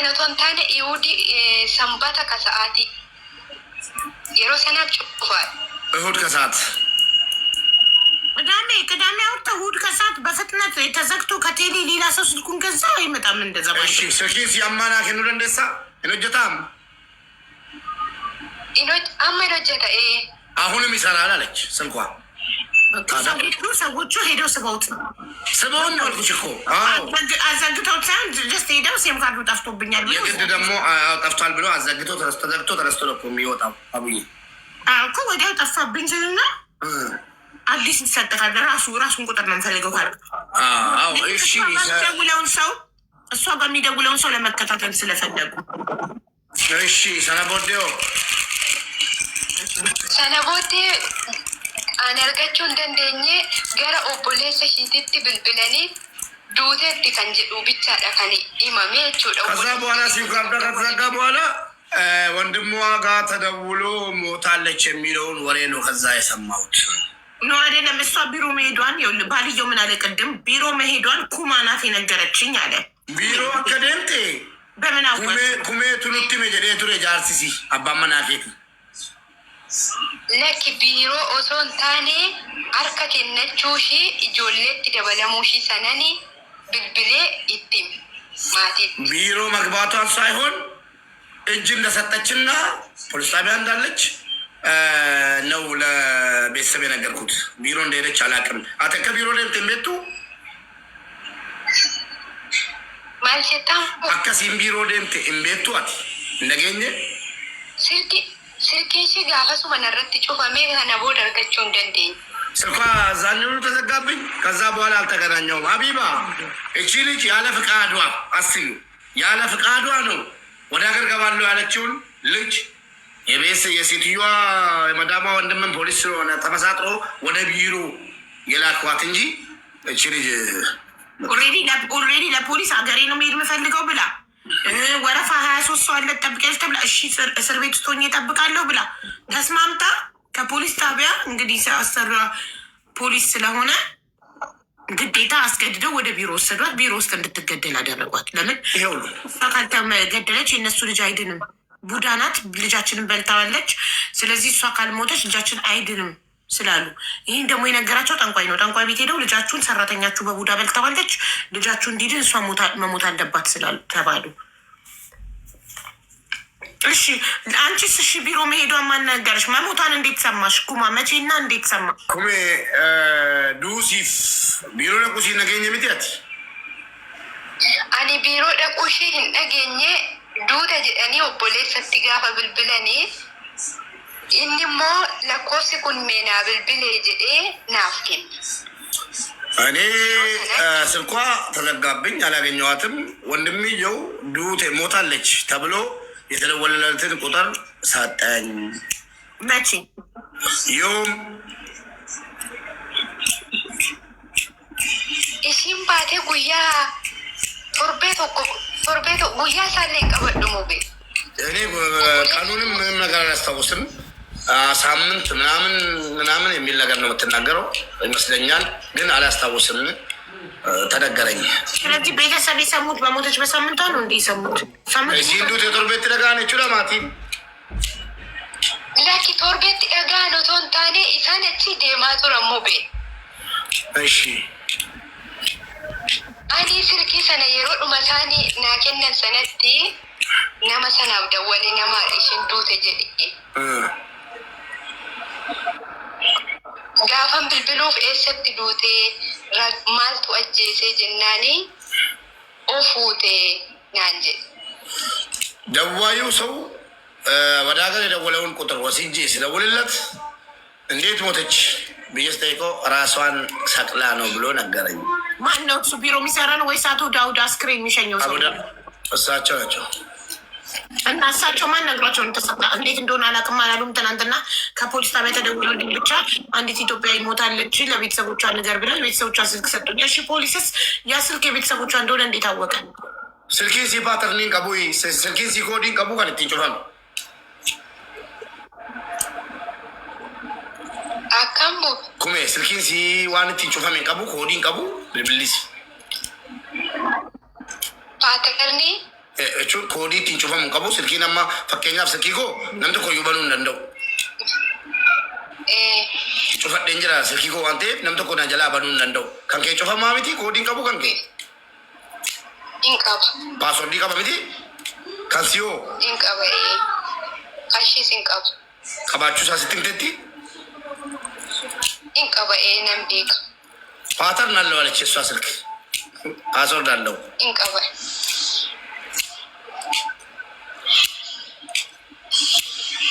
sana tontane iudi sambata kasaati yero sana chufa እሁድ ከሰዓት ቅዳሜ አውጥተ እሑድ ከሰዓት በፍጥነት ተዘግቶ ከቴሌ ሌላ ሰው ስልኩን ገዛ አይመጣም። እንደዛ እሺ ስልኪስ ያማና ከኑ ደንደሳ እንጀታም ኢኖት አመሮጀታ አሁንም ይሰራል አለች ስልኳ። ሰዎቹ ሄደው ስበውት ነው ስበውን ነው አልኩሽ እኮ አዘግተውት ሳይሆን ጀስት ሄደው ሲም ካርዱ ጠፍቶብኛል ብሎ የግድ ደግሞ ጠፍቷል ብሎ አዘግተው ተዘግቶ ተረስቶ ነው የሚወጣው። አብይ እኮ ወዲያው ጠፋብኝ ስልና አዲስ ይሰጥታል። ራሱን ቁጥር ነው የምፈልገው ካለ እሺ ደውለውን ሰው እሷ በሚደውለውን ሰው ለመከታተል ስለፈለጉ እሺ ሰነቦቴ አነርጋቸው እንደንደኘ ገረ ኦቦሌሰ ሺቲቲ ብልብለኒ ዱቴቲ ከንጅዱ ብቻ ደከኒ ኢማሜ ቹ ከዛ በኋላ ሲምካርዳ ከተዘጋ በኋላ ወንድሟ ጋር ተደውሎ ሞታለች የሚለውን ወሬ ነው ከዛ የሰማሁት። ኖ አይደለም፣ እሷ ቢሮ መሄዷን ይኸውልህ፣ ባልየው ምን አለ ቅድም ቢሮ መሄዷን ኩማ ናት የነገረችኝ አለ። ቢሮ አከደንቴ በምን አወቅ ኩሜ ቱኑቲ መጀዴ ቱሬ ጃርሲሲ አባመናፌት ለክ ቢሮ ኦሶን ታኔ አርከ ከነቹሺ ኢጆሌት ደበለሙሺ ሰነኒ ብልብሌ ኢቲም ማቲ ቢሮ መግባቷን ሳይሆን እጅ እንደሰጠችና ፖሊስ ጣቢያ እንዳለች ነው ለቤተሰብ የነገርኩት። ቢሮ እንደሄደች አላውቅም። አተከ ቢሮ ደምት ቤቱ ማልሸታ አከሲም ቢሮ ደምት ቤቱ አት እንደገኘ ስልኬሽ ጋፈሱ መነረት ጩፋሜ ከነቦ ደርገችው እንደንደኝ ስልኳ ዛኔው ተዘጋብኝ። ከዛ በኋላ አልተገናኘውም። ሀቢባ እቺ ልጅ ያለ ፍቃዷ አስዩ፣ ያለ ፍቃዷ ነው ወደ ሀገር ገባለሁ ያለችውን ልጅ የቤስ የሴትዮዋ የመዳማ ወንድምን ፖሊስ ስለሆነ ተመሳጥሮ ወደ ቢሮ የላኳት እንጂ እቺ ልጅ ኦልሬዲ ለፖሊስ ሀገሬ ነው መሄድ የምፈልገው ብላ ወረፋ 23 ሰው አለ ጠብቂያለሽ ተብላ እሺ እስር ቤት ውስጥ ሆኜ እጠብቃለሁ ብላ ተስማምታ ከፖሊስ ጣቢያ እንግዲህ አሰራ ፖሊስ ስለሆነ ግዴታ አስገድደው ወደ ቢሮ ወሰዷት። ቢሮ ውስጥ እንድትገደል አደረጓት። ለምን እሷ ካልተገደለች የእነሱ ልጅ አይድንም። ቡዳ ናት፣ ልጃችንን በልታዋለች። ስለዚህ እሷ ካልሞተች ልጃችን አይድንም ስላሉ ይህን ደግሞ የነገራቸው ጠንቋይ ነው። ጠንቋይ ቤት ሄደው ልጃችሁን ሰራተኛችሁ በቡዳ በልታዋለች፣ ልጃችሁ እንዲድን እሷ መሞት አለባት ስላሉ ተባሉ። እሺ አንቺስ? እሺ ቢሮ መሄዷን ማን ነገረሽ? መሞቷን እንዴት ሰማሽ? ኩማ መቼና እንዴት ሰማ? ኩሜ ዱሲፍ ቢሮ ደቁሲ ነገኘ ምትያት አኒ ቢሮ ደቁሺ ነገኘ ዱተ ጀደኒ ኦቦሌሰቲ ጋፈ ብልብለኒ ኢኒሞ ለኮሲ ኩን ሜና ብልብሌ ጀዴ ናፍኪን እኔ ስልኳ ተዘጋብኝ፣ አላገኘዋትም። ወንድምየው ዱቴ ሞታለች ተብሎ የተደወለለትን ቁጥር ሰጠኝ። መቼ? ዮም ኢሲም ባቴ ጉያ ቶርቤቶ ጉያ ሳለ ቀበድሙ ቤ እኔ ቀኑንም ምንም ነገር አላስታውስም። ሳምንት ምናምን የሚል ነገር ነው የምትናገረው ይመስለኛል፣ ግን አላስታውስም። ተነገረኝ። ስለዚህ ቤተሰብ የሰሙት በሞተች በሳምንቷ ነው እንደ የሰሙት ሲንዱት የቶርቤት ደጋነች ለማቲ ላኪ ቶርቤት ደጋ ነው ቶንታኔ ኢሳነቺ ዴማቱ ረሙ ቤ እሺ አኒ ስልኪ ሰነ የሮ ዱመሳኒ ናከነን ሰነቲ ነመ ሰናብ ደወሌ ነማ ኢሽን ዱተ ጀዴ ጋፈን ብልብሉፍ ኤሰት ዱቴ ማልቱ አጀሴ ጀናኒ ኦፉቴ ናንጀ ደዋዩ ሰው ወደ ሀገር የደወለውን ቁጥር ወስጄ ስደውልለት እንዴት ሞተች ብዬ ስጠይቀው ራሷን ሰቅላ ነው ብሎ ነገረኝ። ማን ነው እሱ? ቢሮ የሚሰራ ነው ወይስ አቶ ዳውድ አስክሬን የሚሸኘው ሰው? እሳቸው ናቸው። እና እሳቸው ማን ነግሯቸው ተሰቅላ እንዴት እንደሆነ አላውቅም አላሉም። ትናንትና ከፖሊስ ጣቢያ ተደውሎልኝ ብቻ አንዲት ኢትዮጵያዊ ሞታለች ለቤተሰቦቿ ንገር ብለው የቤተሰቦቿ ስልክ ሰጡኝ። እሺ ፖሊስስ ያ ስልክ የቤተሰቦቿ እንደሆነ እንዴት አወቀ? ስልኪን ሲፓተርኒን ቀቡ ስልኪን ሲኮዲን ቀቡ ከልት ይጮፋል አካምቡ ኩሜ ስልኪን ሲ ዋንቲ ጩፋሜን ቀቡ ኮዲን ቀቡ ብልብሊስ ፓተርኒ jechuun koodii ittiin cufamu hin qabu. Silkiin amma fakkeenyaaf silkii koo namni tokko iyyuu banuu hin danda'u. Cufadheen jira silkii koo waan ta'eef namni tokko na jalaa banuu hin danda'u. Kan kee cufamaa miti koodiin qabu kan kee. In qaba. Paaswordii qaba miti. Kan siyoo. In qaba. Ashiis in qaba. Qabaachuu isaa sitti himtetti. In qaba nam beeka. Paatern አለው አለች እሷ ስልክ ፓስወርድ አለው። In qaba.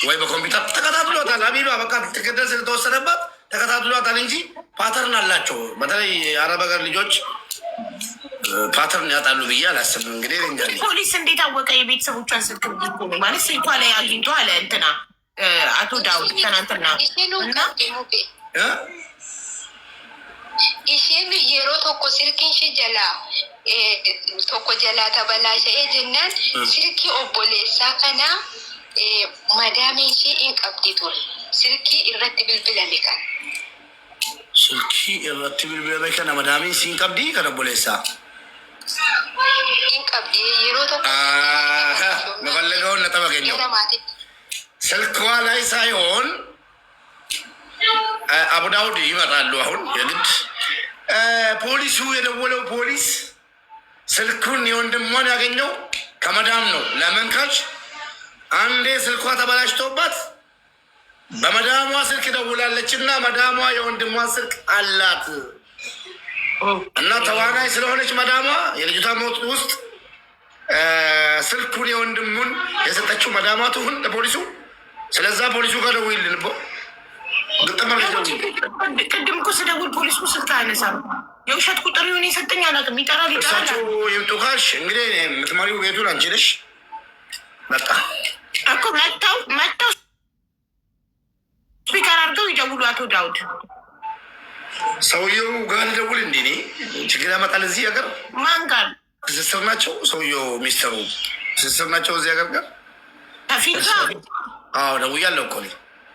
ወይ በኮምፒውተር ተከታትሏታል። ሀቢባ በቃ ትክክል ስለተወሰነባት ተከታትሏታል እንጂ ፓተርን አላቸው። በተለይ የአረብ ሀገር ልጆች ፓተርን ያጣሉ ብዬ አላስብም። እንግዲህ ለኛል ፖሊስ እንዴት አወቀ የቤተሰቦቿን ስልክ ቢቆሙ ማለት ስልኳ ላይ አግኝቶ አለ እንትና አቶ ዳውድ ትናንትና እና isheen yeroo tokko silkiin ishee jalaa tokko jalaa tabalaasha'ee jennaan silkii obboleessaa kanaa madaamiin ishee hin qabdi ture. Silkii irratti bilbilame kana. Silkii irratti bilbilame kana madaamiin ishee hin qabdi kan obboleessaa. Hin qabdi yeroo tokko. Mafallagaውን ነጥብ አገኘው ስልኳ ላይ ሳይሆን አቡ ዳውድ ይመጣሉ። አሁን የግድ ፖሊሱ የደወለው ፖሊስ ስልኩን የወንድሟን ያገኘው ከመዳም ነው። ለምን ካልሽ አንዴ ስልኳ ተበላሽቶባት በመዳሟ ስልክ ደውላለች እና መዳሟ የወንድሟ ስልክ አላት እና ተዋናይ ስለሆነች መዳሟ የልጅቷ ሞት ውስጥ ስልኩን የወንድሙን የሰጠችው መዳሟ ትሁን ለፖሊሱ። ስለዛ ፖሊሱ ጋር ደውይልን እኮ ቅድም እኮ ስደውል ፖሊሱ ስልክ አያነሳም። የውሸት ቁጥር ይሁን የሰጠኝ አላውቅም። ይጠራል እሳቸው ይምጡ ካልሽ እንግዲህ የምትመሪው ቤቱን አንቺ ነሽ። በቃ እኮ መጥተው ስፒከር አድርገው ይደውሉ። አቶ ዳውድ ሰውየው ጋር ልደውል እንዴ? ችግር ያመጣል እዚህ ሀገር። ማን ጋር ትስስር ናቸው? ሰውየው ሚስተሩ ትስስር ናቸው እዚህ ሀገር ጋር ከፊል ጋር። አዎ ደውያለሁ እኮ እኔ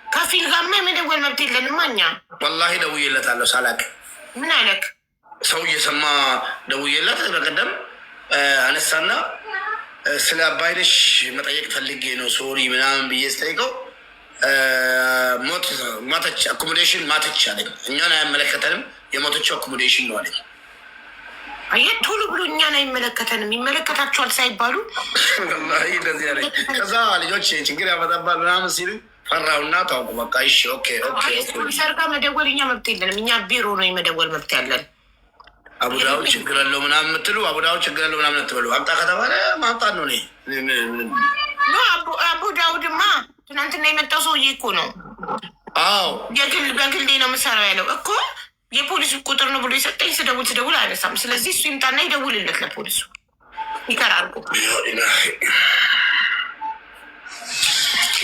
ከፊል ጋርማ የመደወል መብት የለንም እኛ። ወላሂ ደውዬለታለሁ ሳላቅ። ምን አለክ? ሰው እየሰማ ደውዬለት በቀደም አነሳና ስለ አባይነሽ መጠየቅ ፈልጌ ነው ሶሪ ምናምን ብዬ ስጠይቀው ማተች አኮሞዴሽን ማተች አለኝ። እኛን አያመለከተንም የሞተችው አኮሞዴሽን ነው አለኝ። አየት ቶሎ ብሎ እኛን አይመለከተንም ይመለከታቸዋል ሳይባሉ ወላሂ እንደዚህ አለኝ። ከዛ ልጆች ችግር ያመጣባል ምናምን ሲሉ ፈራውና ታውቁ በቃ እሺ ኦኬ ሰርጋ መደወል እኛ መብት የለንም። እኛ ቢሮ ነው የመደወል መብት ያለን። አቡዳውድ ችግር አለው ምናምን የምትሉ አቡዳውድ ችግር አለው ምናምን አትበሉ። አምጣ ከተባለ ማምጣት ነው። አቡ ዳውድማ ትናንትና የመጣው ሰውዬ እኮ ነው። አዎ በግሌ ነው የምሰራው ያለው እኮ የፖሊሱ ቁጥር ነው ብሎ የሰጠኝ። ስደውል አያነሳም። ስለዚህ እሱ ይምጣና ይደውልለት ለፖሊሱ ይቀራርቁ።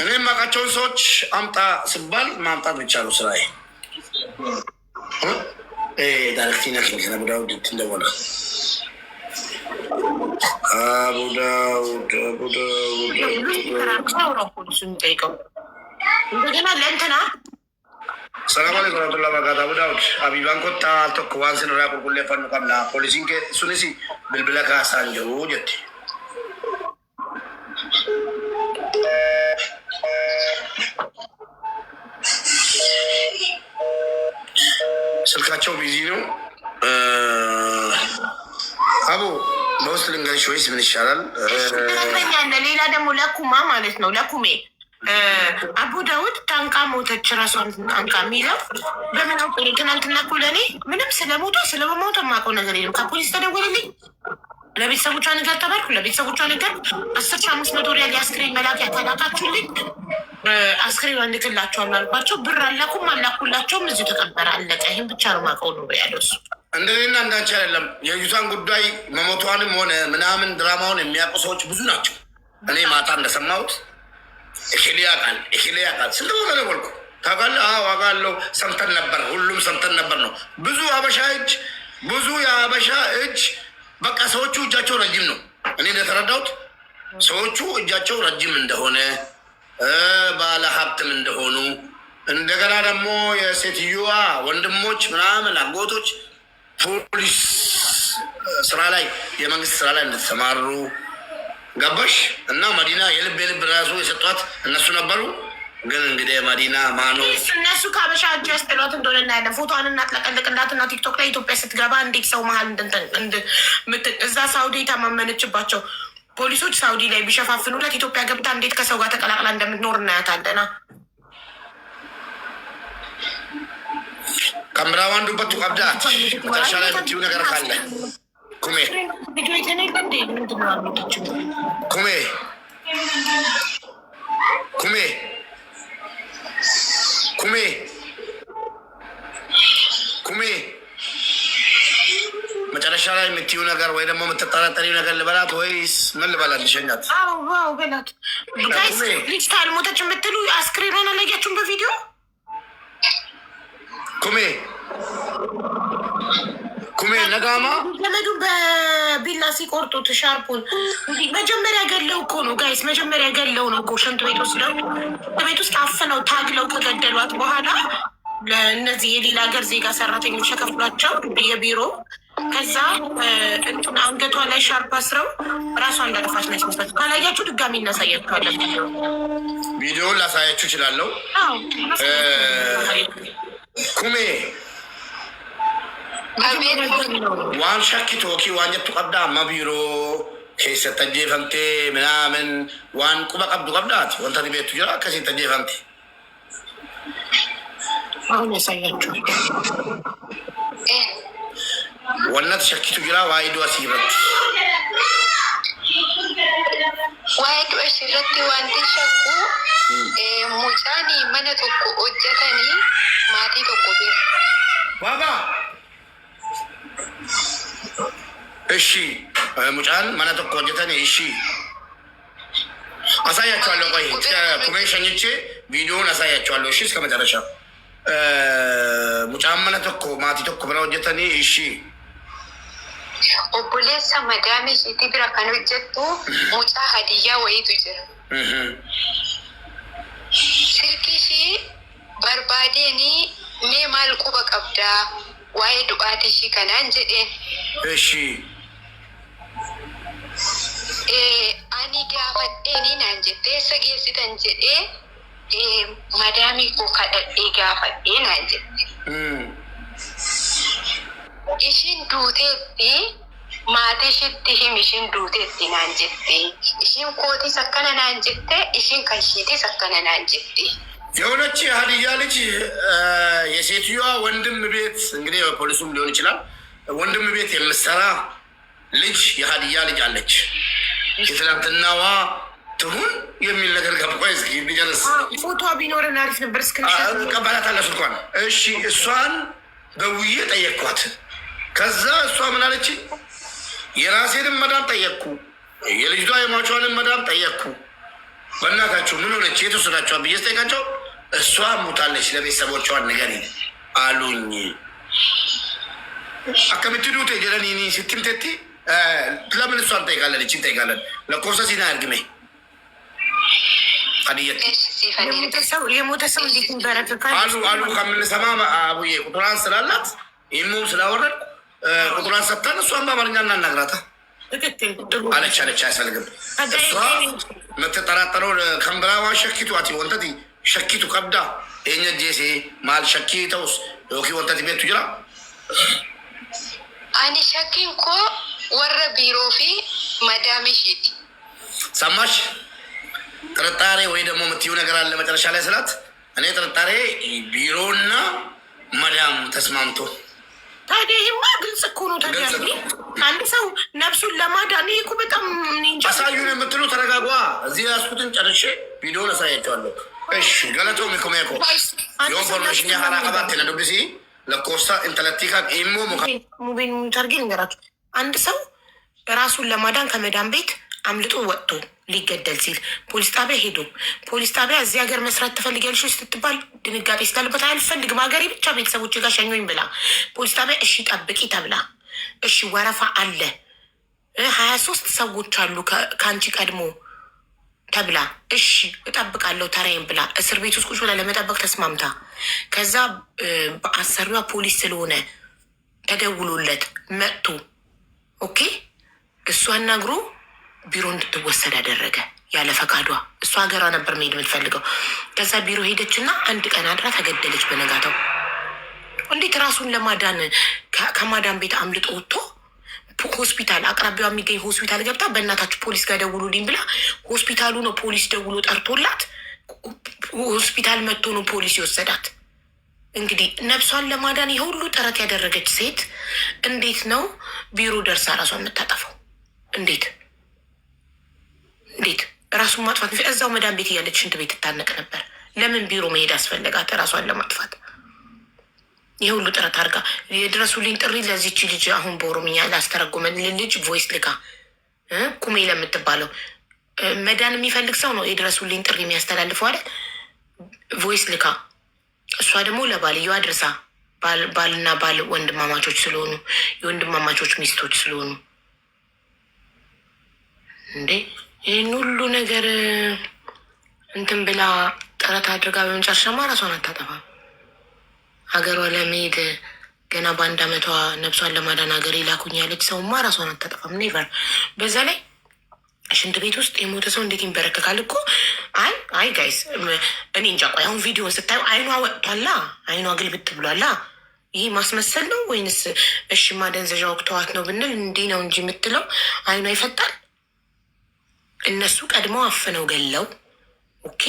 እኔ የማውቃቸውን ሰዎች አምጣ ስባል ማምጣት ብቻ ነው ስራዬ። ዳይሬክቲና አቡዳውድ እንደሆነ አቡዳውድ ፖሊሱን ጠይቀው እንደገና ለእንትና ሰላም አለይኩም ወራህመቱላሂ ወበረካቱ። አቡዳውድ አቢባን ኮታ አልቶክ ዋንስን ራ ቁልቁሌ ፈኑ ቀምና ፖሊሲን ሱኒሲ ብልብለ ካሳንጀሩ ጀት ስልካቸው ቢዚ ነው። አቡ በውስጥ ልንገርሽ ወይስ ምን ይሻላል? ሌላ ደግሞ ለኩማ ማለት ነው ለኩሜ አቡ ዳውድ ታንቃ ሞተች ራሷን ታንቃ የሚለው በምን አውቄ? ትናንትና እኮ ለእኔ ምንም ስለሞቷ ስለመሞቷ የማውቀው ነገር የለም። ከፖሊስ ተደወለልኝ። ለቤተሰቦቿ ነገር ተባልኩ። ለቤተሰቦቿ ነገር 10,500 ሪያል የአስክሬን መላኪያ ተላካችሁልኝ። አስክሬን እንልክላቸዋለሁ አልኳቸው። ብር አላኩም አላኩላቸውም። እዚሁ ተቀበረ አለቀ። ይህም ብቻ ነው የማውቀው ነው ያለው እሱ። እንደኔና እንዳንቺ አይደለም። የልጅቷን ጉዳይ መሞቷንም ሆነ ምናምን ድራማውን የሚያውቁ ሰዎች ብዙ ናቸው። እኔ ማታ እንደሰማሁት እክሌ ያውቃል ስንት ቦታ ደወልኩ ታውቃለህ? አዎ አውቃለሁ። ሰምተን ነበር፣ ሁሉም ሰምተን ነበር ነው። ብዙ የአበሻ እጅ በቃ ሰዎቹ እጃቸው ረጅም ነው። እኔ እንደተረዳሁት ሰዎቹ እጃቸው ረጅም እንደሆነ ባለ ሀብትም እንደሆኑ እንደገና ደግሞ የሴትዮዋ ወንድሞች ምናምን አጎቶች ፖሊስ ስራ ላይ የመንግስት ስራ ላይ እንደተሰማሩ ገባሽ? እና መዲና የልብ ራሱ የሰጧት እነሱ ነበሩ። ግን እንግዲህ መዲና ማኖ እነሱ ከአበሻ እጅ ያስጥሏት እንደሆነ እናያለን። ፎቶዋን እናጥለቀልቅላትና ቲክቶክ ላይ ኢትዮጵያ ስትገባ እንዴት ሰው መሀል እዛ ሳውዲ የተማመነችባቸው ፖሊሶች ሳውዲ ላይ ቢሸፋፍኑላት ኢትዮጵያ ገብታ እንዴት ከሰው ጋር ተቀላቅላ እንደምትኖር እናያታለና ከምራዋን ዱበቱ ቀብዳት መጨረሻ ላይ የምትይው ነገር ካለ ኩሜ ኩሜ ኩሜ ኩሜ ኩሜ መጨረሻ ላይ የምትይው ነገር ወይ ደግሞ የምትጠራጠሪው ነገር ልበላት ወይስ ምን ልበላት? ልሸኛት? አዎ በላት። ልጅ ታልሞተች የምትሉ አስክሬኗን አላያችሁም በቪዲዮ? ኩሜ ኩሜ ነጋማ ገመዱን በቢላ ሲቆርጡት ሻርፑን መጀመሪያ ገለው እኮ ነው ጋይስ፣ መጀመሪያ ገለው ነው እኮ ሽንት ቤት ወስደው ቤት ውስጥ አፍነው ታግለው ከገደሏት በኋላ ለእነዚህ የሌላ ሀገር ዜጋ ሰራተኞች ተከፍሏቸው የቢሮ ከዛ እንትን አንገቷ ላይ ሻርፕ አስረው ራሷ እንዳጠፋች ነው ያስመስላችሁ። ካላያችሁ ድጋሚ እናሳያችኋለን። ቪዲዮውን ላሳያችሁ እችላለሁ። ኩሜ ዋን ሸኪቶኪ ዋን ጀቱ ቀብዳ መቢሮ ኬሰ ተጀፈምቴ ምናምን ዋን ቁበ ቀብዱ ቀብዳት ወንተ ቤቱ ጅራ ከሴ ተጀፈምቴ አሁን ያሳያችሁ ወነት ሸኪቱ ጅራ ዋይዶ አሲረት ዋይዶ አሲረት ዋንቲ ሸቁ ሙጫኒ መነ ቶኮ ኦጀተኒ ማቲ ቶኮ ቤ ባባ እሺ ሙጫን መነ ቶኮ ኦጀተኒ እሺ አሳያችኋለሁ። ቆይ ኩሜ ሸኝቼ ቪዲዮውን አሳያችኋለሁ። እሺ እስከ መጨረሻ ሙጫን መነ ቶኮ ማቲ ቶኮ ብላ ኦጀተኒ እሺ obboleessa madaami ishiitii bira kan hojjettu mucaa hadiyyaa wayiitu jira. Silkii ishii barbaadeeni mee maal quba qabdaa waa'ee du'aatii ishii kanaan jedheen. Ani gaafadheeni naan jettee eessa geessitan jedhee madaamii koo kadhadhee gaafadhee naan jette. Ishiin duuteetti maatii ishiitti him ishiin duuteetti naan jette. Ishiin kootis akkana naan jette, ishiin kan ishiitis akkana naan jette. የሆነች ሀዲያ ልጅ የሴትዮዋ ወንድም ቤት እንግዲህ ፖሊሱም ሊሆን ይችላል ወንድም ቤት የምትሰራ ልጅ የሀዲያ ልጅ አለች። የትናንትናዋ ትሁን የሚል ነገር ገባይ እስኪ ቢጨርስ ፎቶ ቢኖረን አሪፍ ነበር። ቀባላት አለ ስልኳን። እሺ እሷን በውዬ ጠየቅኳት። ከዛ እሷ ምን አለች? የራሴንም መዳም ጠየቅኩ፣ የልጅቷ የሟቿንም መዳም ጠየቅኩ። በእናታችሁ ምን ሆነች የት ወሰዳችኋ ብዬ ስጠይቃቸው እሷ ሙታለች ለቤተሰቦቿን ንገሪ አሉኝ። አከሚት ዱቴ ጀለኒኒ ስትምቴቲ ለምን እሷ እንጠይቃለን እቺ እንጠይቃለን ለኮርሰ ሲና እርግሜ አዲየት የሞተ ሰው እንዴት ይበረክካል አሉ ከምንሰማ አቡዬ ቁጥራን ስላላት ኢሙ ስላወረድ ቁጥራን ሰጥተን እሷን በአማርኛ እናናግራታ አለች አያስፈልግም። እሷ የምትጠራጠረው ከምብራዋ ሸኪቱ አቲ ወንተቲ ሸኪቱ ቀብዳ ኤኘ ጄሴ ማል ሸኪ ተውስ ዮኪ ወንተቲ ቤቱ ጅራ አኒ ሸኪን ኮ ወረ ቢሮ ፊ መዳም ሺቲ ሰማሽ? ጥርጣሬ ወይ ደግሞ የምትይው ነገር አለ መጨረሻ ላይ ስላት እኔ ጥርጣሬ ቢሮና መዳም ተስማምቶ ታዲያ ይህማ ግልጽ እኮ ነው። ታዲያ አንድ ሰው ነፍሱን ለማዳን ይህ እኮ በጣም አሳዩን የምትሉ ተረጋጓ። እዚህ ያስኩትን ጨርሼ ቪዲዮን አሳያቸዋለሁ። እሺ ገለቶ ሚኮሜኮ የኢንፎርሜሽን ያህራ ቀባት ነዱብሲ ለኮሳ ኢንተለክቲካ ኢሞ ሙቤን ሙንታርጌ ንገራችሁ። አንድ ሰው ራሱን ለማዳን ከመዳን ቤት አምልጦ ወጥቶ ሊገደል ሲል ፖሊስ ጣቢያ ሄዶ ፖሊስ ጣቢያ እዚህ ሀገር መስራት ትፈልጊያለሽ ስትባል ድንጋጤ ስላለበት አልፈልግም ሀገሬ ብቻ ቤተሰቦች ጋር ሸኞኝ ብላ ፖሊስ ጣቢያ እሺ ጠብቂ ተብላ እሺ ወረፋ አለ 23 ሰዎች አሉ ከአንቺ ቀድሞ ተብላ እሺ እጠብቃለሁ ተራዬን ብላ እስር ቤት ውስጥ ቁጭ ብላ ለመጠበቅ ተስማምታ ከዛ በአሰሪዋ ፖሊስ ስለሆነ ተደውሎለት መጥቶ ኦኬ እሱ አናግሮ ቢሮ እንድትወሰድ አደረገ ያለ ፈቃዷ። እሷ ሀገሯ ነበር መሄድ የምትፈልገው። ከዛ ቢሮ ሄደችና አንድ ቀን አድራ ተገደለች በነጋታው። እንዴት ራሱን ለማዳን ከማዳን ቤት አምልጦ ወጥቶ ሆስፒታል አቅራቢዋ የሚገኝ ሆስፒታል ገብታ በእናታችሁ ፖሊስ ጋር ደውሉልኝ ብላ ሆስፒታሉ ነው ፖሊስ ደውሎ ጠርቶላት ሆስፒታል መጥቶ ነው ፖሊስ የወሰዳት። እንግዲህ ነፍሷን ለማዳን የሁሉ ጥረት ያደረገች ሴት እንዴት ነው ቢሮ ደርሳ ራሷን የምታጠፋው? እንዴት ራሱን ማጥፋት? እዛው መዳን ቤት እያለች ሽንት ቤት ትታነቅ ነበር። ለምን ቢሮ መሄድ አስፈለጋት ራሷን ለማጥፋት? የሁሉ ጥረት አድርጋ የድረሱልኝ ጥሪ ለዚች ልጅ አሁን በኦሮምኛ ላስተረጎመልን ልጅ ቮይስ ልካ ቁሜ ለምትባለው መዳን የሚፈልግ ሰው ነው የድረሱልኝ ጥሪ የሚያስተላልፈው አይደል? ቮይስ ልካ እሷ ደግሞ ለባልየው አድርሳ ባልና ባል ወንድማማቾች ስለሆኑ የወንድማማቾች ሚስቶች ስለሆኑ እንዴ ይህን ሁሉ ነገር እንትን ብላ ጥረት አድርጋ በመጨረሻማ ራሷን አታጠፋም። ሀገሯ ለመሄድ ገና በ1 ዓመቷ ነፍሷን ለማዳን ሀገር ላኩኝ ያለች ሰውማ ራሷን አታጠፋም። ኔቨር። በዛ ላይ ሽንት ቤት ውስጥ የሞተ ሰው እንዴት ይንበረከካል እኮ። አይ ጋይስ እኔ እንጃ። ቆይ አሁን ቪዲዮን ስታዩ አይኗ ወጥቷላ፣ አይኗ ግልብት ብሏላ። ይህ ማስመሰል ነው ወይንስ እሺ ማደንዘዣ ወቅተዋት ነው ብንል እንዲህ ነው እንጂ የምትለው አይኗ ይፈጣል። እነሱ ቀድመው አፍነው ገለው ኦኬ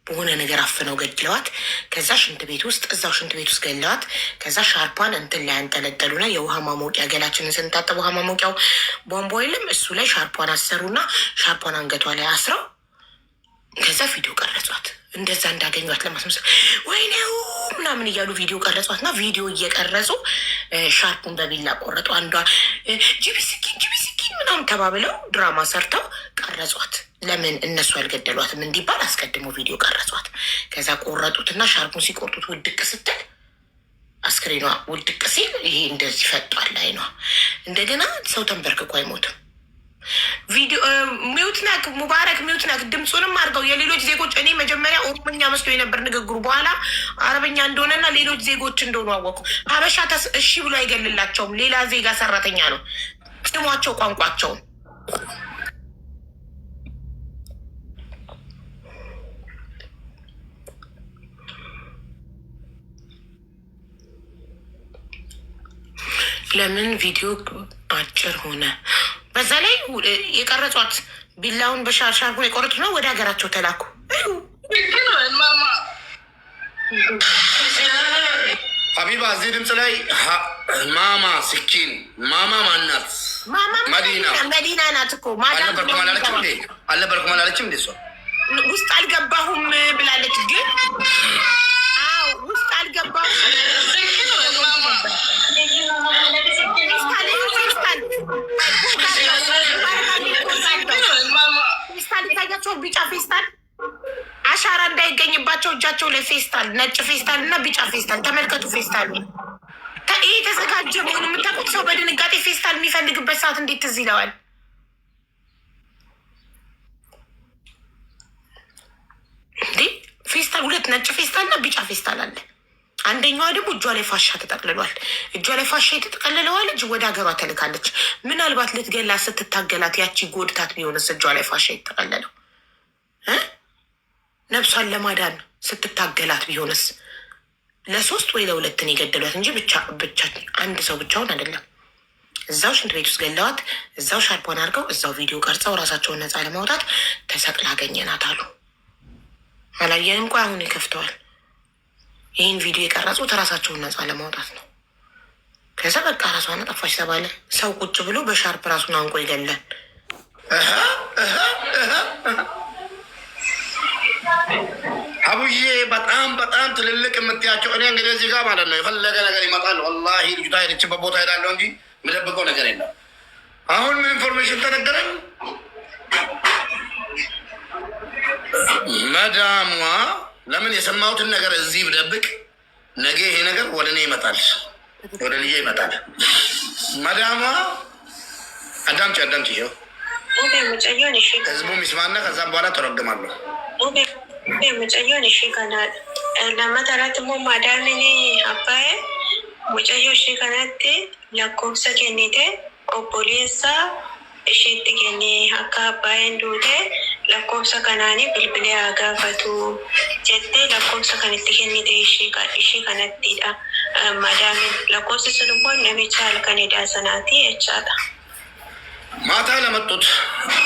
በሆነ ነገር አፍነው ገድለዋት ከዛ ሽንት ቤት ውስጥ እዛው ሽንት ቤት ውስጥ ገለዋት። ከዛ ሻርፓን እንትን ላይ አንጠለጠሉና የውሃ ማሞቂያ ገላችንን ስንታጠብ ውሃ ማሞቂያው ቧንቧ የለም እሱ ላይ ሻርፓን አሰሩና ሻርፓን አንገቷ ላይ አስረው ከዛ ቪዲዮ ቀረጿት። እንደዛ እንዳገኟት ለማስመሰል ወይኔው ምናምን እያሉ ቪዲዮ ቀረጿትና ቪዲዮ እየቀረጹ ሻርፑን በቢላ ቆረጡ። አንዷ ጂቢ ስኪን ምናምን ተባብለው ድራማ ሰርተው ቀረጿት። ለምን እነሱ አልገደሏትም እንዲባል አስቀድሞ ቪዲዮ ቀረጿት። ከዛ ቆረጡትና ሻርፑን ሲቆርጡት ውድቅ ስትል አስክሬኗ ውድቅ ሲል ይሄ እንደዚህ ፈጧል አይኗ። እንደገና ሰው ተንበርክኮ አይሞትም። ቪዲዮ ሚውትናክ ሙባረክ ሚውትናክ ድምፁንም አድርገው የሌሎች ዜጎች እኔ መጀመሪያ ኦሮምኛ መስሎ የነበር ንግግሩ በኋላ አረበኛ እንደሆነና ሌሎች ዜጎች እንደሆኑ አወቁ። ሀበሻ እሺ ብሎ አይገልላቸውም። ሌላ ዜጋ ሰራተኛ ነው ስሟቸው ቋንቋቸውን። ለምን ቪዲዮ አጭር ሆነ? በዛ ላይ የቀረጿት ቢላውን በሻርሻር የቆረጡት ነው። ወደ ሀገራቸው ተላኩ። ሀቢባ እዚህ ድምፅ ላይ ማማ ስኪን ማማ ማናት? መዲና ናት እኮ አልነበርኩም አላለችም እንዴ? እሷ ውስጥ አልገባሁም ብላለች። ግን ውስጥ አልገባሁም ፌስታል ቢጫ ፌስታል አሻራ እንዳይገኝባቸው እጃቸው ላይ ፌስታል ነጭ ፌስታል እና ቢጫ ፌስታል ተመልከቱ። ፌስታል ይህ የተዘጋጀ መሆኑ የምታውቁት ሰው በድንጋጤ ፌስታል የሚፈልግበት ሰዓት እንዴት ትዝ ይለዋል? እንዴ ፌስታል ሁለት ነጭ ፌስታል እና ቢጫ ፌስታል አለ። አንደኛዋ ደግሞ እጇ ላይ ፋሻ ተጠቅልሏል። እጇ ላይ ፋሻ የተጠቀልለዋ ልጅ ወደ ሀገሯ ተልካለች። ምናልባት ልትገላት ስትታገላት ያቺ ጎድታት ቢሆንስ እጇ ላይ ፋሻ የተጠቀለለው ነፍሷን ለማዳን ስትታገላት ቢሆንስ? ለ3 ወይ ለ2 የገደሏት እንጂ ብቻ አንድ ሰው ብቻውን አይደለም። እዛው ሽንት ቤት ውስጥ ገለዋት። እዛው ሻርፖን አድርገው እዛው ቪዲዮ ቀርጸው ራሳቸውን ነፃ ለማውጣት ተሰቅላ አገኘናት አሉ። አላየንም? ቆይ አሁን ይከፍተዋል። ይህን ቪዲዮ የቀረጹት ራሳቸውን ነፃ ለማውጣት ነው። ከዛ በቃ ራሷን አጠፋች ተባለ። ሰው ቁጭ ብሎ በሻርፕ ራሱን አንቆ ይገላል። አቡዬ በጣም ትልልቅ የምትያቸው እኔ እንግዲህ እዚህ ጋር ማለት ነው የፈለገ ነገር ይመጣል። ወላሂ ልጅቷ ሄደችበት ቦታ ሄዳለሁ እንጂ የምደብቀው ነገር የለም። አሁን ምን ኢንፎርሜሽን ተነገረኝ? መዳሟ ለምን የሰማሁትን ነገር እዚህ ብደብቅ ነገ ይሄ ነገር ወደ እኔ ይመጣል፣ ወደ ልጄ ይመጣል። መዳሟ አዳምጪ ይኸው ህዝቡ ሚስማና ከዛም በኋላ ተረግማለሁ። ሙጨዮን እሺ ከናል ለመተረት ሞ ማዳምኒ አባዬ ሙጨዮ እሺ ከናት ለኮብሰ ኬኒቴ ኦቦሌሳ isheetti kennee akka abbaayeen duute lakkoofsa kanaanii bilbilee haa gaafatu jettee lakkoofsa kanatti kennite ishee kanattidha. Madaamin lakkoofsi sun immoo namicha halkanidha sanaati jechaadha. ማታ ለመጡት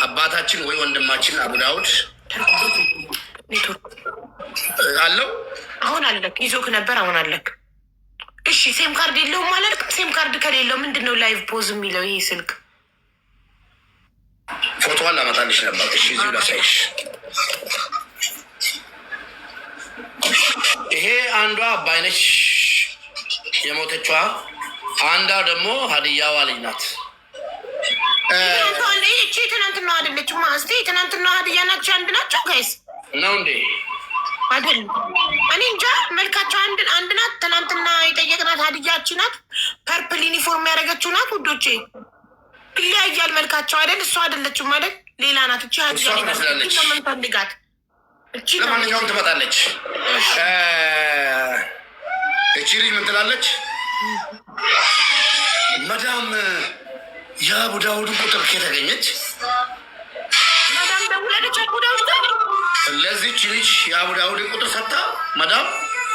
አባታችን ወይ ወንድማችን አቡ ዳውድ አለው። አሁን አለክ ይዞክ ነበር፣ አሁን አለክ። እሺ ሴም ካርድ የለውም ማለት ሴም ካርድ ከሌለው ምንድነው ላይቭ ፖዝ የሚለው ይሄ ስልክ? ፎቶዋን ላመጣልሽ ነበር። እሺ እዚሁ ላሳይሽ። ይሄ አንዷ አባይነሽ የሞተችዋ፣ አንዷ ደግሞ ሀዲያዋ ልጅ ናት። እቺ ትናንትና አይደለች ማስቴ፣ ትናንትና ሀዲያ ናቸው አንድ ናቸው ጋይስ ነው እንዴ? አይደል? እኔ እንጃ መልካቸው አንድ ናት። ትናንትና የጠየቅናት ሀዲያቺ ናት። ፐርፕል ዩኒፎርም ያደረገችው ናት ውዶቼ። ይለያያል መልካቸው አይደል? እሷ አይደለችም አይደል? ሌላ ናት። እቺ ሀዲያ ትመስላለች። ለምንፈልጋት እቺ ለማንኛውም ትመጣለች። እቺ ልጅ ምን ትላለች? መዳም የአቡ ዳውድን ቁጥር ከተገኘች መዳም ደውላለች። አቡ ዳውድ ጋር ለዚህች ልጅ የአቡ ዳውድን ቁጥር ሰጥታ መዳም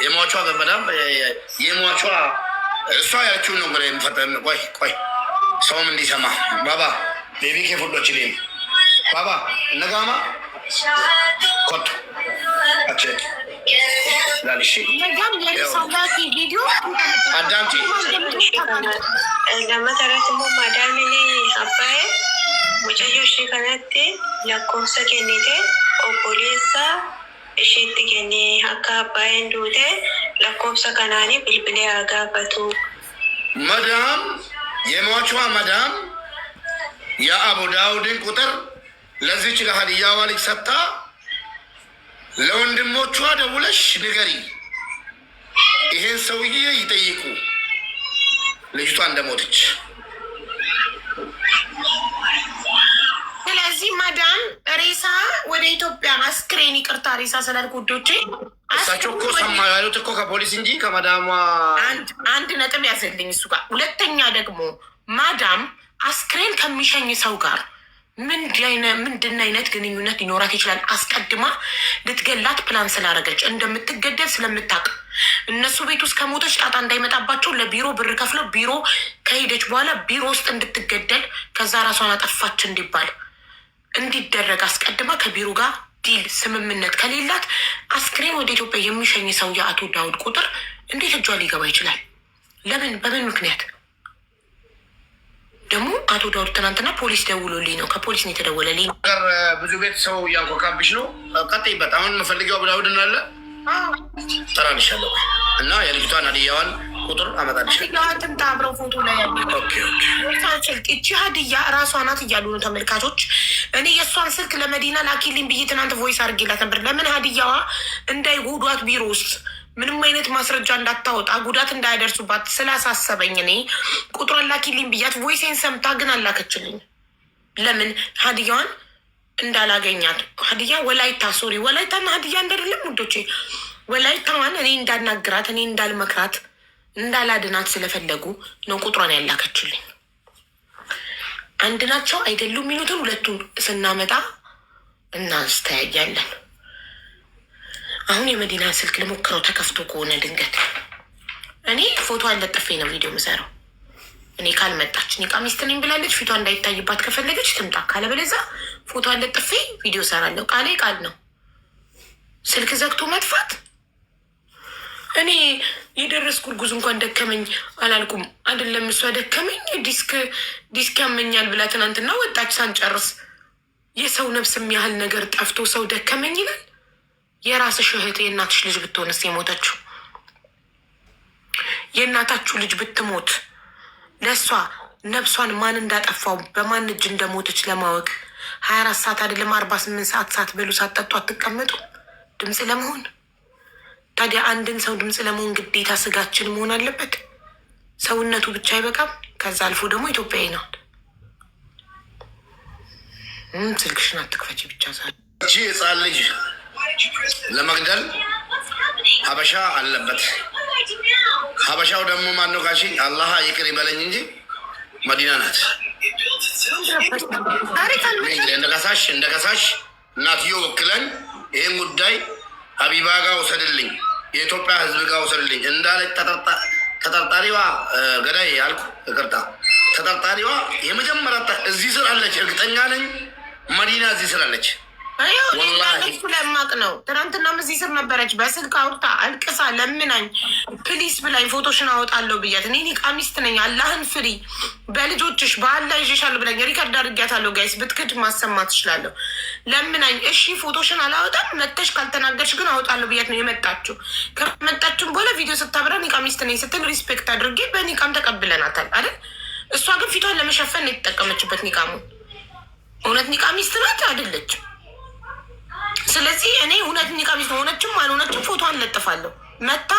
የሟቿ መዳም የሟቿ እሷ ያችሁን ነው ብለ የሚፈጠን። ቆይ ሰውም እንዲሰማ ባባ ቤቢ ኬፉሎች ሌም ባባ እነጋማ ኮቱ አቸክ ላልሽ አዳምጪ። ለመሰረት ሞ ማዳሚኒ አባዬ ሙጨዮ ishee kanatti lakkoofsa kennite obboleessa isheetti kennee akka abbaayeen duute lakkoofsa kanaanii bilbilee haa gaafatu. መዳም የሟቿ መዳም የአቡ ዳውድን ቁጥር ለዚች ለሀዲያዋ ልጅ ሰጥታ ለወንድሞቿ ደውለሽ ንገሪ፣ ይሄን ሰውዬ ይጠይቁ ልጅቷ እንደሞተች። ስለዚህ ማዳም ሬሳ ወደ ኢትዮጵያ አስክሬን፣ ይቅርታ ሬሳ ስላልኩ ውዶቼ፣ እሳቸው እኮ ሰማ ያሉት እኮ ከፖሊስ እንጂ ከማዳሟ አንድ ነጥብ ያዘልኝ እሱ ጋር። ሁለተኛ ደግሞ ማዳም አስክሬን ከሚሸኝ ሰው ጋር ምንድን አይነት ግንኙነት ሊኖራት ይችላል? አስቀድማ ልትገላት ፕላን ስላደረገች እንደምትገደል ስለምታውቅ እነሱ ቤት ውስጥ ከሞተች ጣጣ እንዳይመጣባቸው ለቢሮ ብር ከፍለው ቢሮ ከሄደች በኋላ ቢሮ ውስጥ እንድትገደል ከዛ ራሷን አጠፋች እንዲባል እንዲደረግ አስቀድማ ከቢሮ ጋር ዲል ስምምነት ከሌላት አስክሬን ወደ ኢትዮጵያ የሚሸኝ ሰው የአቶ ዳውድ ቁጥር እንዴት እጇ ሊገባ ይችላል? ለምን? በምን ምክንያት? ደግሞ አቶ ዳውድ ትናንትና ፖሊስ ደውሎልኝ ነው፣ ከፖሊስ ነው የተደወለልኝ። ብዙ ቤት ሰው እያንኳካብሽ ነው። ቀጥይበት። አሁን የምፈልገው አቡ ዳውድ እናለ ጠራልሻለሁ እና የልጅቷን ሀዲያዋን ቁጥር አመጣልሻለሁ። ትምጣ አብረው ፎቶ ላይ ስልክ እቺ ሀዲያ ራሷ ናት እያሉ ነው ተመልካቾች። እኔ የእሷን ስልክ ለመዲና ላኪልኝ ብዬ ትናንት ቮይስ አድርጌላት ነበር። ለምን ሀዲያዋ እንዳይጎዷት ቢሮ ውስጥ ምንም አይነት ማስረጃ እንዳታወጣ ጉዳት እንዳያደርሱባት ስላሳሰበኝ እኔ ቁጥሯን ላኪልኝ ብያት ቮይሴን ሰምታ ግን አላከችልኝ። ለምን ሀዲያዋን እንዳላገኛት ሀዲያ ወላይታ ሶሪ ወላይታና ሀዲያ እንዳይደለም ውዶቼ። ወላይታዋን እኔ እንዳናግራት እኔ እንዳልመክራት እንዳላድናት ስለፈለጉ ነው ቁጥሯን ያላከችልኝ። አንድ ናቸው አይደሉም የሚሉትን ሁለቱን ስናመጣ እናስተያያለን። አሁን የመዲናን ስልክ ልሞክረው ተከፍቶ ከሆነ ድንገት እኔ ፎቶ አለጥፌ ነው ቪዲዮ ምሰራው። እኔ ካልመጣች እኔ ሚስት ነኝ ብላለች፣ ፊቷ እንዳይታይባት ከፈለገች ትምጣ፣ ካለበለዚያ ፎቶ አለጥፌ ቪዲዮ ሰራለሁ። ቃሌ ቃል ነው። ስልክ ዘግቶ መጥፋት እኔ የደረስኩ እርጉዝ እንኳን ደከመኝ አላልኩም አይደለም። እሷ ደከመኝ ዲስክ ያመኛል ብላ ትናንትና ወጣች ሳንጨርስ። የሰው ነፍስ የሚያህል ነገር ጠፍቶ ሰው ደከመኝ ይላል። የራስሽ እህት የእናትሽ ልጅ ብትሆንስ የሞተችው? የእናታችሁ ልጅ ብትሞት ለእሷ ነፍሷን ማን እንዳጠፋው በማን እጅ እንደሞተች ለማወቅ 24 ሰዓት አይደለም 48 ሰዓት ሳትበሉ ሳትጠጡ አትቀመጡ ድምፅ ለመሆን? ታዲያ አንድን ሰው ድምፅ ለመሆን ግዴታ ስጋችን መሆን አለበት? ሰውነቱ ብቻ አይበቃም? ከዛ አልፎ ደግሞ ኢትዮጵያዊ ነው። ስልክሽን አትክፈች ብቻ ሳ ህፃን ልጅ ለመግደል ሀበሻ አለበት። ሀበሻው ደግሞ ማነው ካልሽኝ አላህ ይቅር ይበለኝ እንጂ መዲና ናት። እንደከሳሽ እናትዮ ወክለን ይህን ጉዳይ ሀቢባ ጋር ወሰድልኝ፣ የኢትዮጵያ ሕዝብ ጋር ወሰድልኝ እንዳለች ተጠርጣሪዋ ገዳይ ያልኩ ይቅርታ፣ ተጠርጣሪዋ የመጀመሪያ እዚህ ስር አለች። እርግጠኛ ነኝ መዲና እዚህ ስር አለች። ስለማቅ ነው። ትናንትናም እዚህ ስር ነበረች። በስልክ አውርታ አልቅሳ ለምናኝ ፕሊስ ብላኝ ፎቶሽን አወጣለሁ ብያት እኔ ኒቃሚስት ነኝ አላህን ፍሪ በልጆችሽ በአላ ይዤሻለሁ ብላኝ ሪከርድ አድርጊያታለሁ። ጋይስ ብትክድ ማሰማት ትችላለሁ። ለምናኝ እሺ ፎቶሽን አላወጣም መተሽ ካልተናገርሽ ግን አወጣለሁ ብያት ነው የመጣችው። ከመጣችም በኋላ ቪዲዮ ስታብራ ኒቃሚስት ነኝ ስትል ሪስፔክት አድርጌ በኒቃም ተቀብለናታል አይደል? እሷ ግን ፊቷን ለመሸፈን የተጠቀመችበት ኒቃሙ። እውነት ኒቃሚስት ናት አይደለችም? ስለዚህ እኔ እውነት ኒቃሚስት ሆነችም አልሆነችም ፎቶ አንለጥፋለሁ። መታ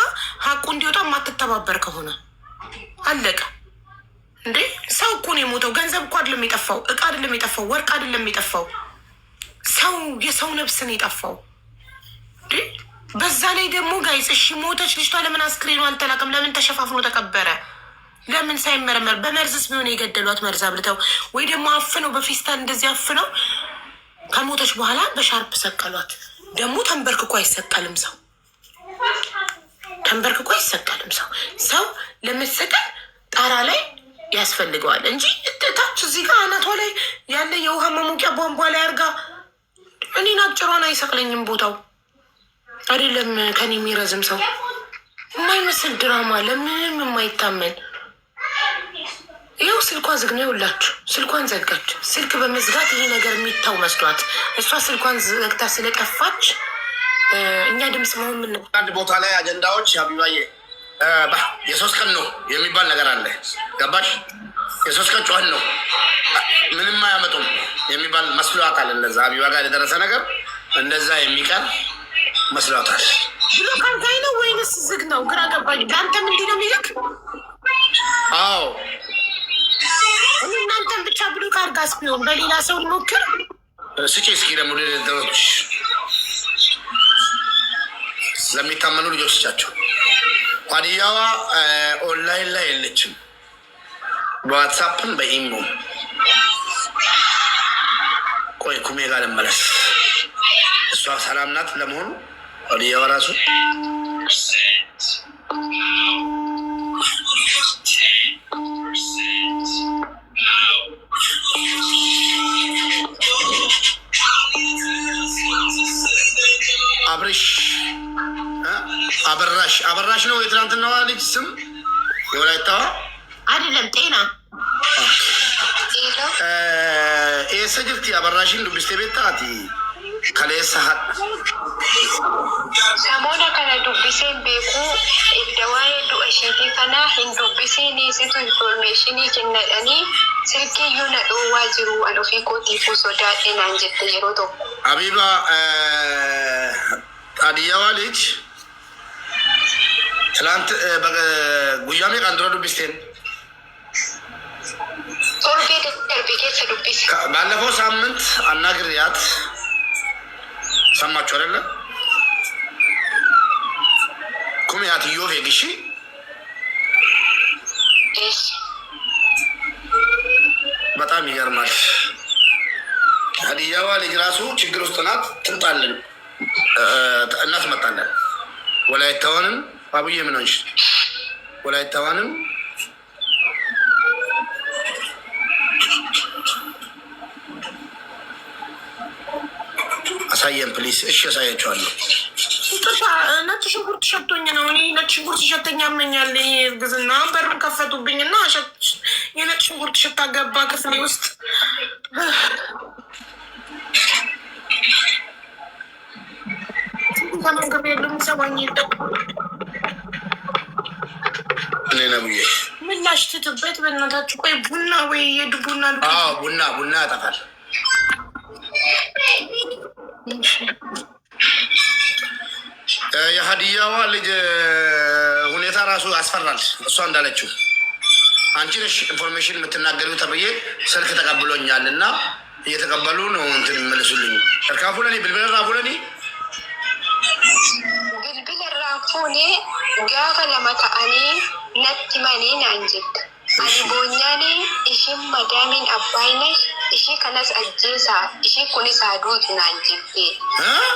ሀቁ እንዲወጣ የማትተባበር ከሆነ አለቀ። እንዴ ሰው እኮ ነው የሞተው። ገንዘብ እኮ አይደለም የጠፋው፣ እቃ አይደለም የጠፋው፣ ወርቅ አይደለም የጠፋው፣ ሰው የሰው ነፍስ ነው የጠፋው። እንዴ በዛ ላይ ደግሞ ጋይስ እሺ ሞተች ልጅቷ፣ ለምን አስክሬኑ አልተላቀም? ለምን ተሸፋፍኖ ተቀበረ? ለምን ሳይመረመር? በመርዝስ ቢሆን የገደሏት መርዝ አብልተው ወይ ደግሞ አፍነው በፌስታል እንደዚህ አፍነው ከሞተች በኋላ በሻርፕ ሰቀሏት። ደግሞ ተንበርክኮ አይሰቀልም ሰው፣ ተንበርክኮ አይሰቀልም ሰው። ሰው ለመሰቀል ጣራ ላይ ያስፈልገዋል እንጂ ታች እዚህ ጋር አናቷ ላይ ያለ የውሃ መሞቂያ ቧንቧ ላይ አድርጋ እኔን አጭሯን አይሰቅለኝም። ቦታው አይደለም ከኔ የሚረዝም ሰው የማይመስል ድራማ ለምንም የማይታመን ይኸው ስልኳ ዝግ ነው። ይኸውላችሁ ስልኳን ዘጋች። ስልክ በመዝጋት ይሄ ነገር የሚታው መስሏት እሷ ስልኳን ዘግታ ስለጠፋች እኛ ድምፅ መሆን ምን አንድ ቦታ ላይ አጀንዳዎች ሀቢባዬ የሶስት ቀን ነው የሚባል ነገር አለ። ገባሽ? የሶስት ቀን ጨዋን ነው ምንም አያመጡም የሚባል መስሏታል። እንደዛ ሀቢባ ጋር የደረሰ ነገር እንደዛ የሚቀር መስሏታል። ብሎ ካርጋይ ነው ወይንስ ዝግ ነው? ግራ ገባኝ። አንተ ምንድን ነው የሚልክ? አዎ እናንተን ብቻ ብሎ ካርጋስ ቢሆን በሌላ ሰው ሊሞክር ስጪ እስኪ ደግሞ ሌሎች ለሚታመኑ ልጆቻቸው ሀዲያዋ ኦንላይን ላይ የለችም። በዋትሳፕም በኢሞም ቆይ ኩሜ ጋር ልመለስ። እሷ ሰላም ናት ለመሆኑ ሀዲያዋ ራሱ አበራሽ ነው የትናንትናዋ ልጅ ስም የወላይታዋ አይደለም። ጤና ኤሰጅርቲ አበራሽን ዱብስቴ ቤታቲ ከሌሳ ሰሞነ ከነ ዱብሴን ቤኩ እደዋይ ዱአሽቲ ከና ሂንዱብሴን ሲቱ ኢንፎርሜሽን ከነደኒ ስልኬ ዩነ ዱዋጅሩ አሎፊ ኮቲፉ ሶዳጤና እንጀት የሮቶ አቢባ ሀዲያዋ ልጅ ትላንት ጉያሜ ቀንድሮ ዱብስቴን ባለፈው ሳምንት አናግሪያት ሰማችሁ አይደለ? ኩሚያት ዮፌ ግሺ በጣም ይገርማል። ሀዲያዋ ልጅ ራሱ ችግር ውስጥ ናት። ትምጣልን እናስመጣለን። ወላይታዋንም አቡዬ ምን ሆንሽ? ወላይታዋንም አሳየን ፕሊስ። እሺ ያሳያቸዋለሁ። ነጭ ሽንኩርት ሸቶኝ ነው። እኔ ነጭ ሽንኩርት ሸተኛ ያመኛል። ይሄ እርግዝና በሩን ከፈቱብኝና የነጭ ሽንኩርት ሽታ ገባ ክፍሌ ውስጥ። ከመንገብ የለም ሰባኝ የለም። እኔ ነብዬ ምላሽ ትትበት በእናታችሁ። ቆይ ቡና ወይ የድቡና ቡና ያጠፋል። የሀዲያዋ ልጅ ሁኔታ ራሱ ያስፈራል። እሷ እንዳለችው አንቺ ነሽ ኢንፎርሜሽን የምትናገሪው ተብዬ ስልክ ተቀብሎኛል እና እየተቀበሉ ነው እንትን ይመልሱልኝ። እርካፉለኒ ብልብል ራፉለኒ ብልብል ራፉኔ ጋፈ ለመታአኒ ነትመኒ ናንጅት አኒ ቦኛኒ እሽም መዳሚን አባይነሽ ishii kanas ajjeesaa ishii kunis haduutu naan jettee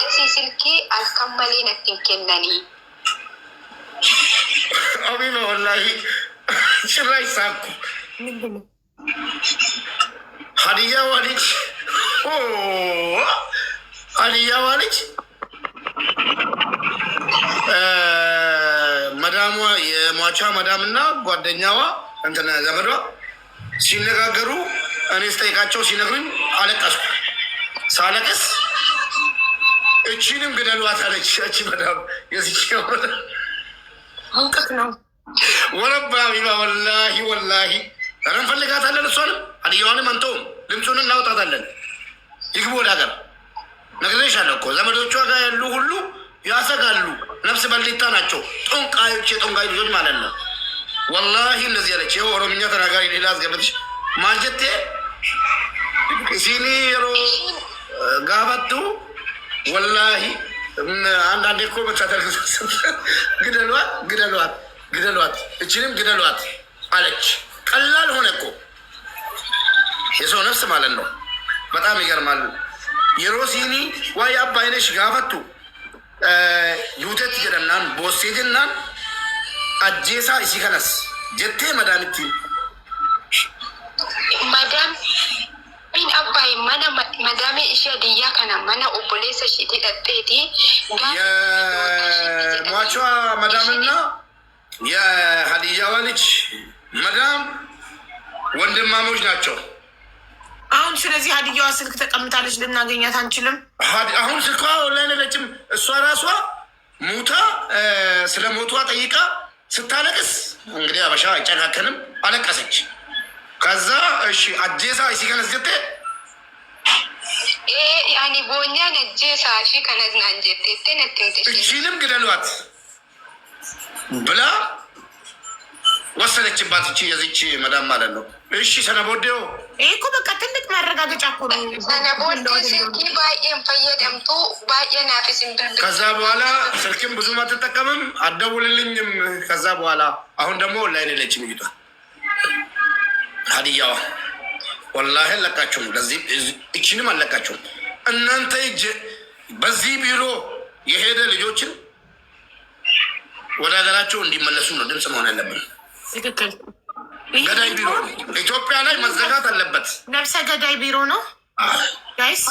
si silkii halkan malee natti hin kennanii. Amina wallahi ጭራሽ ሳኩ ሀዲያ ዋልጅ ሀዲያ ዋልጅ መዳሟ የሟቿ መዳምና ጓደኛዋ እንትን ዘመዷ ሲነጋገሩ እኔ ስጠይቃቸው ሲነግሩኝ አለቀስኩ። ሳለቅስ እቺንም ግደሏት አለች። እቺ መዳም የዚች እውቀት ነው ወረባ ቢባ ወላሂ ወላሂ እንፈልጋታለን። እሷንም ሀዲያዋንም አንተውም ድምፁን እናውጣታለን። ይግቡ ወደ ሀገር ነግሬሻለሁ እኮ ዘመዶቿ ጋር ያሉ ሁሉ ያሰጋሉ። ነፍስ በሊታ ናቸው። ጦንቃዮች የጦንቃይ ልጆች ማለት ነው። ወላሂ እንደዚህ ያለች ይኸው ኦሮምኛ ተናጋሪ ሌላ አስገብትሽ ማንጀቴ ሲኒ ሮ ጋባቱ ወላሂ አንዳንዴ እኮ መታተል ግደሏት ግደሏት ግደሏት እችንም ግደሏት አለች። ቀላል ሆነ እኮ የሰው ነፍስ ማለት ነው። በጣም ይገርማል። የሮሲኒ ዋይ አባይነሽ ጋፈቱ ዩተት ጀደናን ቦሴ ጀናን አጄሳ እሲ ከነስ ጀቴ መዳምቲ ማዳም ሚን አባይ ማና ማዳሜ እሺ ዲያ ከና ማና ኦቦሌሰ ሽቲ ደጤቲ የሟቿ መዳምና የሀዲያዋ ልጅ መዳም ወንድማሞች ናቸው። አሁን ስለዚህ ሀዲያዋ ስልክ ተቀምጣለች፣ ልናገኛት አንችልም። አሁን ስልኳ ኦንላይን የለችም። እሷ ራሷ ሙታ ስለ ሞቷ ጠይቃ ስታለቅስ እንግዲህ አበሻ አይጨካከንም፣ አለቀሰች። ከዛ እሺ አጄሳ እሲ ከነስ ጀቴ ያኒ ቦኛ ነጄሳ እሺ ከነስ ናን ጀቴ እቺንም ግደሏት ብላ ወሰነችባት። እቺ የዚች መዳም ማለት ነው። እሺ ሰነቦዴው ይሄ እኮ በቃ ትልቅ ማረጋገጫ እኮ ነው። ሰነቦዴ ስልኪ ባየን ፈየደምጡ ባየን አፍስን ብር ከዛ በኋላ ስልክም ብዙም አትጠቀምም፣ አትደውልልኝም። ከዛ በኋላ አሁን ደግሞ ኦንላይን የለችም ይቷ ሀዲያዋ ወላሂ አለቃችሁም። ለዚህ እቺንም አለቃችሁም። እናንተ እጅ በዚህ ቢሮ የሄደ ልጆችን ወደ ሀገራቸው እንዲመለሱ ነው ድምፅ መሆን ያለብን። ትክክል። ገዳይ ቢሮ ኢትዮጵያ ላይ መዘጋት አለበት። ነፍሰ ገዳይ ቢሮ ነው ጋይስ።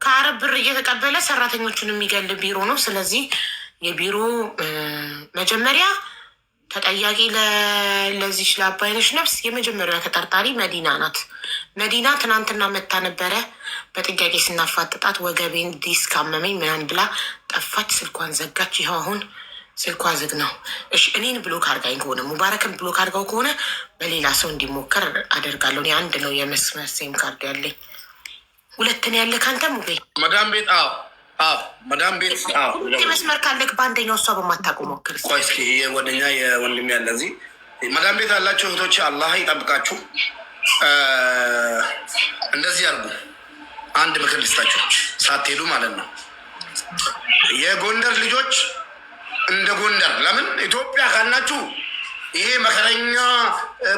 ከአረብ ብር እየተቀበለ ሰራተኞቹን የሚገል ቢሮ ነው። ስለዚህ የቢሮ መጀመሪያ ተጠያቂ ለዚች ለአባይነሽ ነፍስ የመጀመሪያ ተጠርጣሪ መዲና ናት። መዲና ትናንትና መታ ነበረ። በጥያቄ ስናፋጥጣት ወገቤን ዲስክ አመመኝ ምናምን ብላ ጠፋች። ስልኳን ዘጋች። ይኸው አሁን ስልኳ ዝግ ነው። እሺ እኔን ብሎክ አድርጋኝ ከሆነ ሙባረክን ብሎክ አድርጋው ከሆነ በሌላ ሰው እንዲሞከር አደርጋለሁ። እኔ አንድ ነው የመስመር ሴም ካርድ ያለኝ፣ ሁለትን ያለ ከአንተ ሙቤ መዳም ቤት መዳም ቤት መስመር ካለክ በአንደኛው እሷ በማታውቀው ሞክር። ቆይ እስኪ የጓደኛ የወንድም ያለ እዚህ መዳም ቤት ያላቸው እህቶች አላህ ይጠብቃችሁ። እንደዚህ አድርጉ። አንድ ምክር ልስጣችሁ ሳትሄዱ ማለት ነው። የጎንደር ልጆች እንደ ጎንደር ለምን ኢትዮጵያ ካላችሁ ይሄ መከረኛ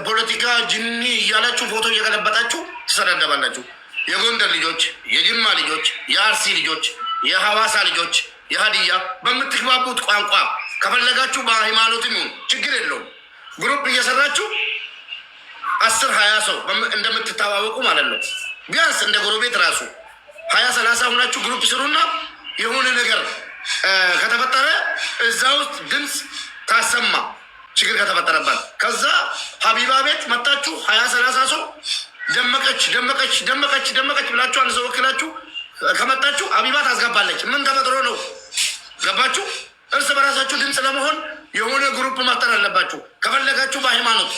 ፖለቲካ ጅኒ እያላችሁ ፎቶ እየገለበጣችሁ ትሰዳደባላችሁ። የጎንደር ልጆች፣ የጅማ ልጆች፣ የአርሲ ልጆች፣ የሐዋሳ ልጆች፣ የሀዲያ በምትግባቡት ቋንቋ ከፈለጋችሁ በሃይማኖትም ይሁን ችግር የለውም ግሩፕ እየሰራችሁ 10-20 ሰው እንደምትተዋወቁ ማለት ነው። ቢያንስ እንደ ጎረቤት ራሱ 20-30 ሁናችሁ ግሩፕ ስሩና የሆነ ነገር ከተፈጠረ እዛ ውስጥ ድምፅ ታሰማ ችግር ከተፈጠረባት። ከዛ ሀቢባ ቤት መጣችሁ 20-30 ሰው ደመቀች ደመቀች ደመቀች ደመቀች ብላችሁ አንድ ሰው ወክላችሁ ከመጣችሁ ሀቢባ ታስገባለች። ምን ተፈጥሮ ነው? ገባችሁ? እርስ በራሳችሁ ድምፅ ለመሆን የሆነ ግሩፕ መፍጠር አለባችሁ። ከፈለጋችሁ በሃይማኖት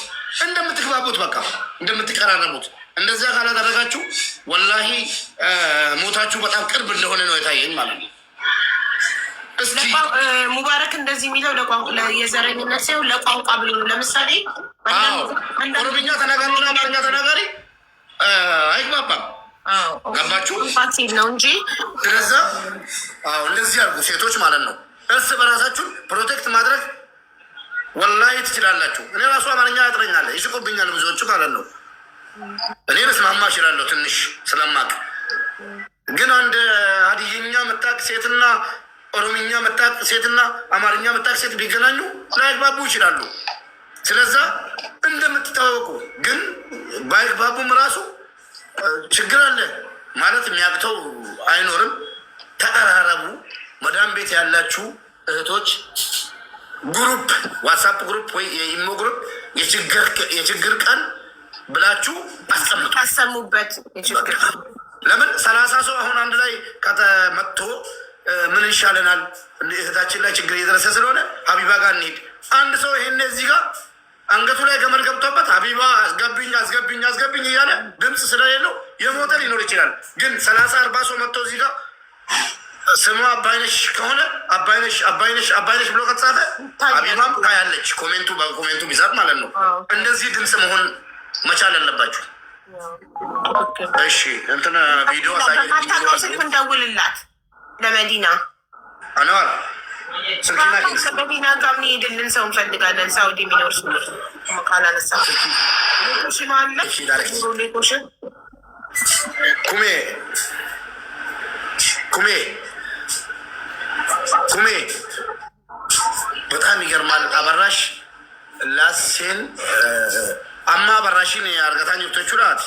እንደምትግባቡት በቃ እንደምትቀራረቡት እንደዛ ካላደረጋችሁ ወላሂ ሞታችሁ በጣም ቅርብ እንደሆነ ነው የታየኝ ማለት ነው። ሙባረክ እንደዚህ የሚለው የዘረኝነት ሳይሆን ለቋንቋ ብሎ ነው። ለምሳሌ ኦሮምኛ ተናጋሪና አማርኛ ተናጋሪ አይግባባም። ገባችሁ ነው እንጂ ስለዛ እንደዚህ አድርጉ ሴቶች ማለት ነው። እርስ በራሳችሁን ፕሮቴክት ማድረግ ወላሂ ትችላላችሁ። እኔ ራሱ አማርኛ ያጥረኛል፣ ይስቁብኛል ብዙዎቹ ማለት ነው። እኔ ልስማማ እችላለሁ ትንሽ ስለማቅ። ግን አንድ ሀዲይኛ መጣቅ ሴትና ኦሮምኛ መጣቅ ሴትና አማርኛ መጣቅ ሴት ቢገናኙ ላይግባቡ ይችላሉ። ስለዛ እንደምትታወቁ ግን ባይግባቡም ራሱ ችግር አለ ማለት የሚያቅተው አይኖርም። ተቀራረቡ። መዳም ቤት ያላችሁ እህቶች ግሩፕ፣ ዋትሳፕ ግሩፕ ወይ የኢሞ ግሩፕ የችግር ቀን ብላችሁ አስቀምጡ፣ አሰሙበት። ለምን 30 ሰው አሁን አንድ ላይ ከተመጥቶ ምን ይሻለናል? እህታችን ላይ ችግር እየደረሰ ስለሆነ ሀቢባ ጋር እንሂድ። አንድ ሰው ይሄን እዚህ ጋር አንገቱ ላይ ገመድ ገብቶበት ሀቢባ አስገብኝ አስገብኝ አስገብኝ እያለ ድምፅ ስለሌለው የሞተ ሊኖር ይችላል። ግን 30-40 ሰው መጥቶ እዚህ ጋር ስሙ አባይነሽ ከሆነ አባይነሽ አባይነሽ አባይነሽ ብሎ ከተጻፈ ሀቢባም ታያለች። ኮሜንቱ በኮሜንቱ ቢዛት ማለት ነው። እንደዚህ ድምፅ መሆን መቻል አለባችሁ። እሺ እንትን ቪዲዮ ስልክ እንደውልላት ለመዲና አነዋር መዲና ጋር የሚሄድልን ሰው እንፈልጋለን። ሳውዲ የሚኖር ካላነሳ ኩሜ ኩሜ ኩሜ በጣም ይገርማል። አበራሽ ላሴን አማ አበራሽን አርገታን ጅብቶቹ ላት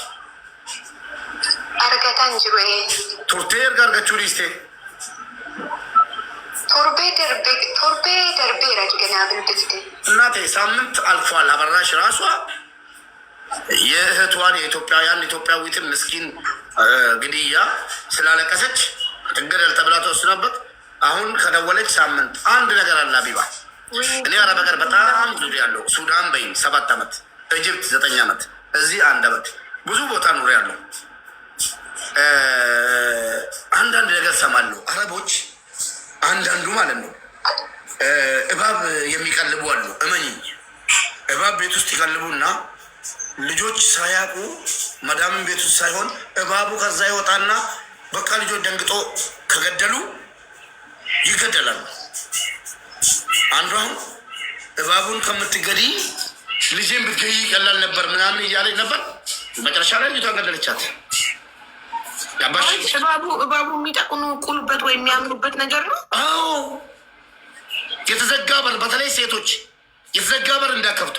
አርገታን ጅሩ ቱርቴ እርጋ አርገችው ሊስቴ ቶርቤ ደርቤ ረግና ብልብልቴ እናቴ ሳምንት አልፏል። አበራሽ ራሷ የእህቷን የኢትዮጵያውያን ኢትዮጵያዊትን ምስኪን ግድያ ስላለቀሰች ትገደል ተብላ ተወስኖበት አሁን ከደወለች ሳምንት። አንድ ነገር አለ ሀቢባ፣ እኔ አረብ ሀገር በጣም ዙሪ ያለው ሱዳን በይም 7 ዓመት፣ ኢጅፕት 9 ዓመት፣ እዚህ 1 ዓመት ብዙ ቦታ ኑሬ ያለው አንዳንድ ነገር ሰማለሁ። አረቦች አንዳንዱ ማለት ነው እባብ የሚቀልቡ አሉ። እመኝኝ እባብ ቤት ውስጥ ይቀልቡና ልጆች ሳያውቁ መዳምን ቤት ውስጥ ሳይሆን እባቡ ከዛ ይወጣና በቃ ልጆች ደንግጦ ከገደሉ ይገደላሉ። አንዱ አሁን እባቡን ከምትገዲ ልጄን ብትገይ ይቀላል ነበር ምናምን እያለች ነበር። መጨረሻ ላይ ልጇን ገደለቻት። እባቡ የሚጠቁኑበት ወይ የሚያምኑበት ነገር ነው። አዎ የተዘጋ በር፣ በተለይ ሴቶች የተዘጋ በር እንዳከፍቱ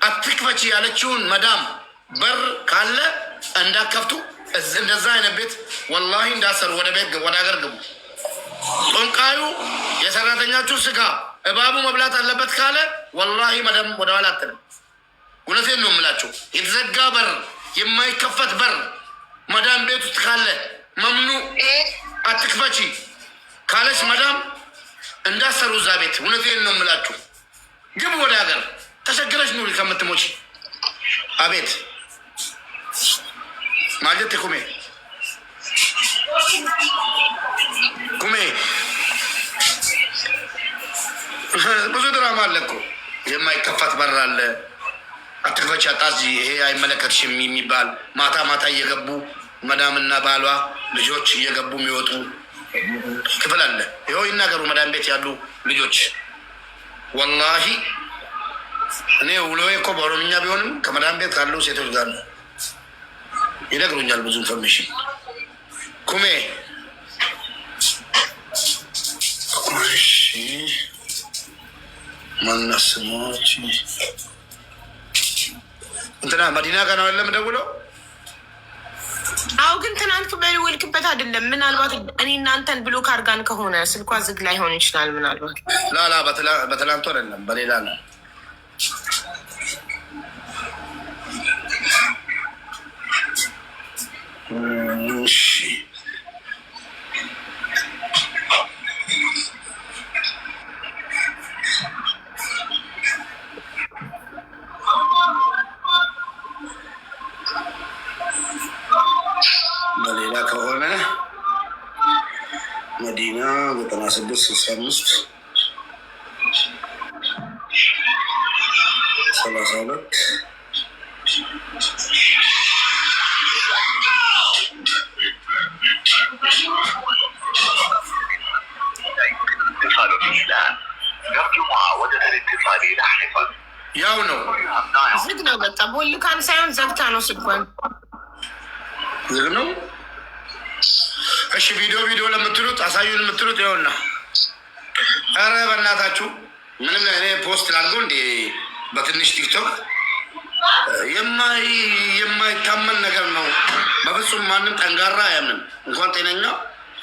አትክፈች ያለችውን መዳም በር ካለ እንዳከፍቱ። እንደዛ አይነት ቤት ወላሂ እንዳሰሩ ወደ ቤት ወደ ሀገር ግቡ። ጦንቃዩ የሰራተኛችሁ ስጋ እባቡ መብላት አለበት ካለ ወላሂ መዳም ወደኋላ አትልም። እውነቴን ነው የምላችሁ። የተዘጋ በር የማይከፈት በር መዳም ቤት ውስጥ ካለ መምኑ አትክፈቺ ካለች መዳም እንዳሰሩ እዛ ቤት። እውነቴን ነው የምላችሁ። ግቡ ወደ ሀገር። ተቸግረሽ ኑሪ ከምትሞች። አቤት ማጀት ኩሜ ኩሜ ብዙ ድራማ አለ እኮ። የማይከፈት በር አለ። አትክፈች አጣዚ ይሄ አይመለከትሽም የሚባል ማታ ማታ እየገቡ መዳምና ባሏ ልጆች እየገቡ የሚወጡ ክፍል አለ። ይኸው ይናገሩ መዳም ቤት ያሉ ልጆች። ወላሂ እኔ ውሎዬ እኮ በኦሮምኛ ቢሆንም ከመዳም ቤት ካሉ ሴቶች ጋር ነው። ይነግሩኛል ብዙ ኢንፎርሜሽን። ኩሜ ማናስሞች እንትና መዲና ጋር ነው ያለም ደውለው። አዎ ግን ትናንት በልወልክበት አይደለም። ምናልባት እኔ እናንተን ብሎ ካርጋን ከሆነ ስልኳ ዝግ ላይሆን ይችላል። ምናልባት ላላ በትላንቱ አይደለም በሌላ ነው። እሺ በሌላ ከሆነ መዲና 9665 32 اتصال الإسلام يرجو معاودة الاتصال لاحقا. ያው ነው ዝግ ነው። በቃ ቦልካን ሳይሆን ዘግታ ነው ስልኳን ዝግ ነው። እሺ ቪዲዮ ለምትሉት አሳዩን የምትሉት ይኸውና። ኧረ በእናታችሁ ምንም እኔ ፖስት ላድርገው እንዴ በትንሽ ቲክቶክ የማይታመን ነገር ነው። በፍጹም ማንም ጠንጋራ አያምንም። እንኳን ጤነኛ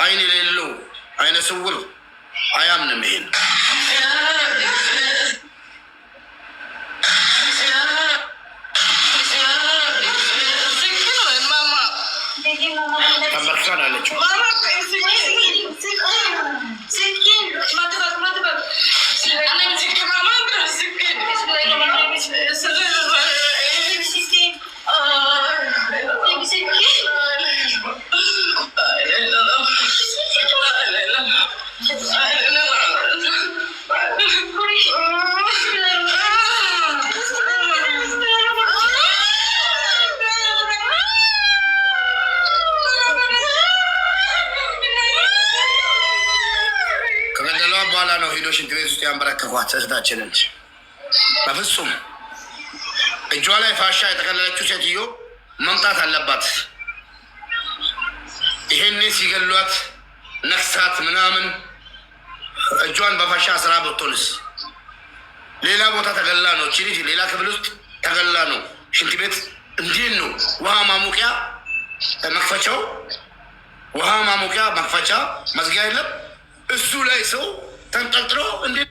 አይን የሌለው አይነ ስውር አያምንም ይሄን። ተንበርክካን አለችው። በኋላ ነው ሄዶ ሽንት ቤት ውስጥ ያንበረከኳት እህታችንን። በፍጹም እጇ ላይ ፋሻ የጠቀለለችው ሴትዮ መምጣት አለባት። ይሄኔ ሲገሏት ነክሳት ምናምን እጇን በፋሻ ስራ ብትሆንስ? ሌላ ቦታ ተገላ ነው እቺ ልጅ፣ ሌላ ክፍል ውስጥ ተገላ ነው። ሽንት ቤት እንዴት ነው ውሃ ማሞቂያ መክፈቻው፣ ውሃ ማሞቂያ መክፈቻ መዝጊያ የለም። እሱ ላይ ሰው ተንጠልጥሎ እንዴት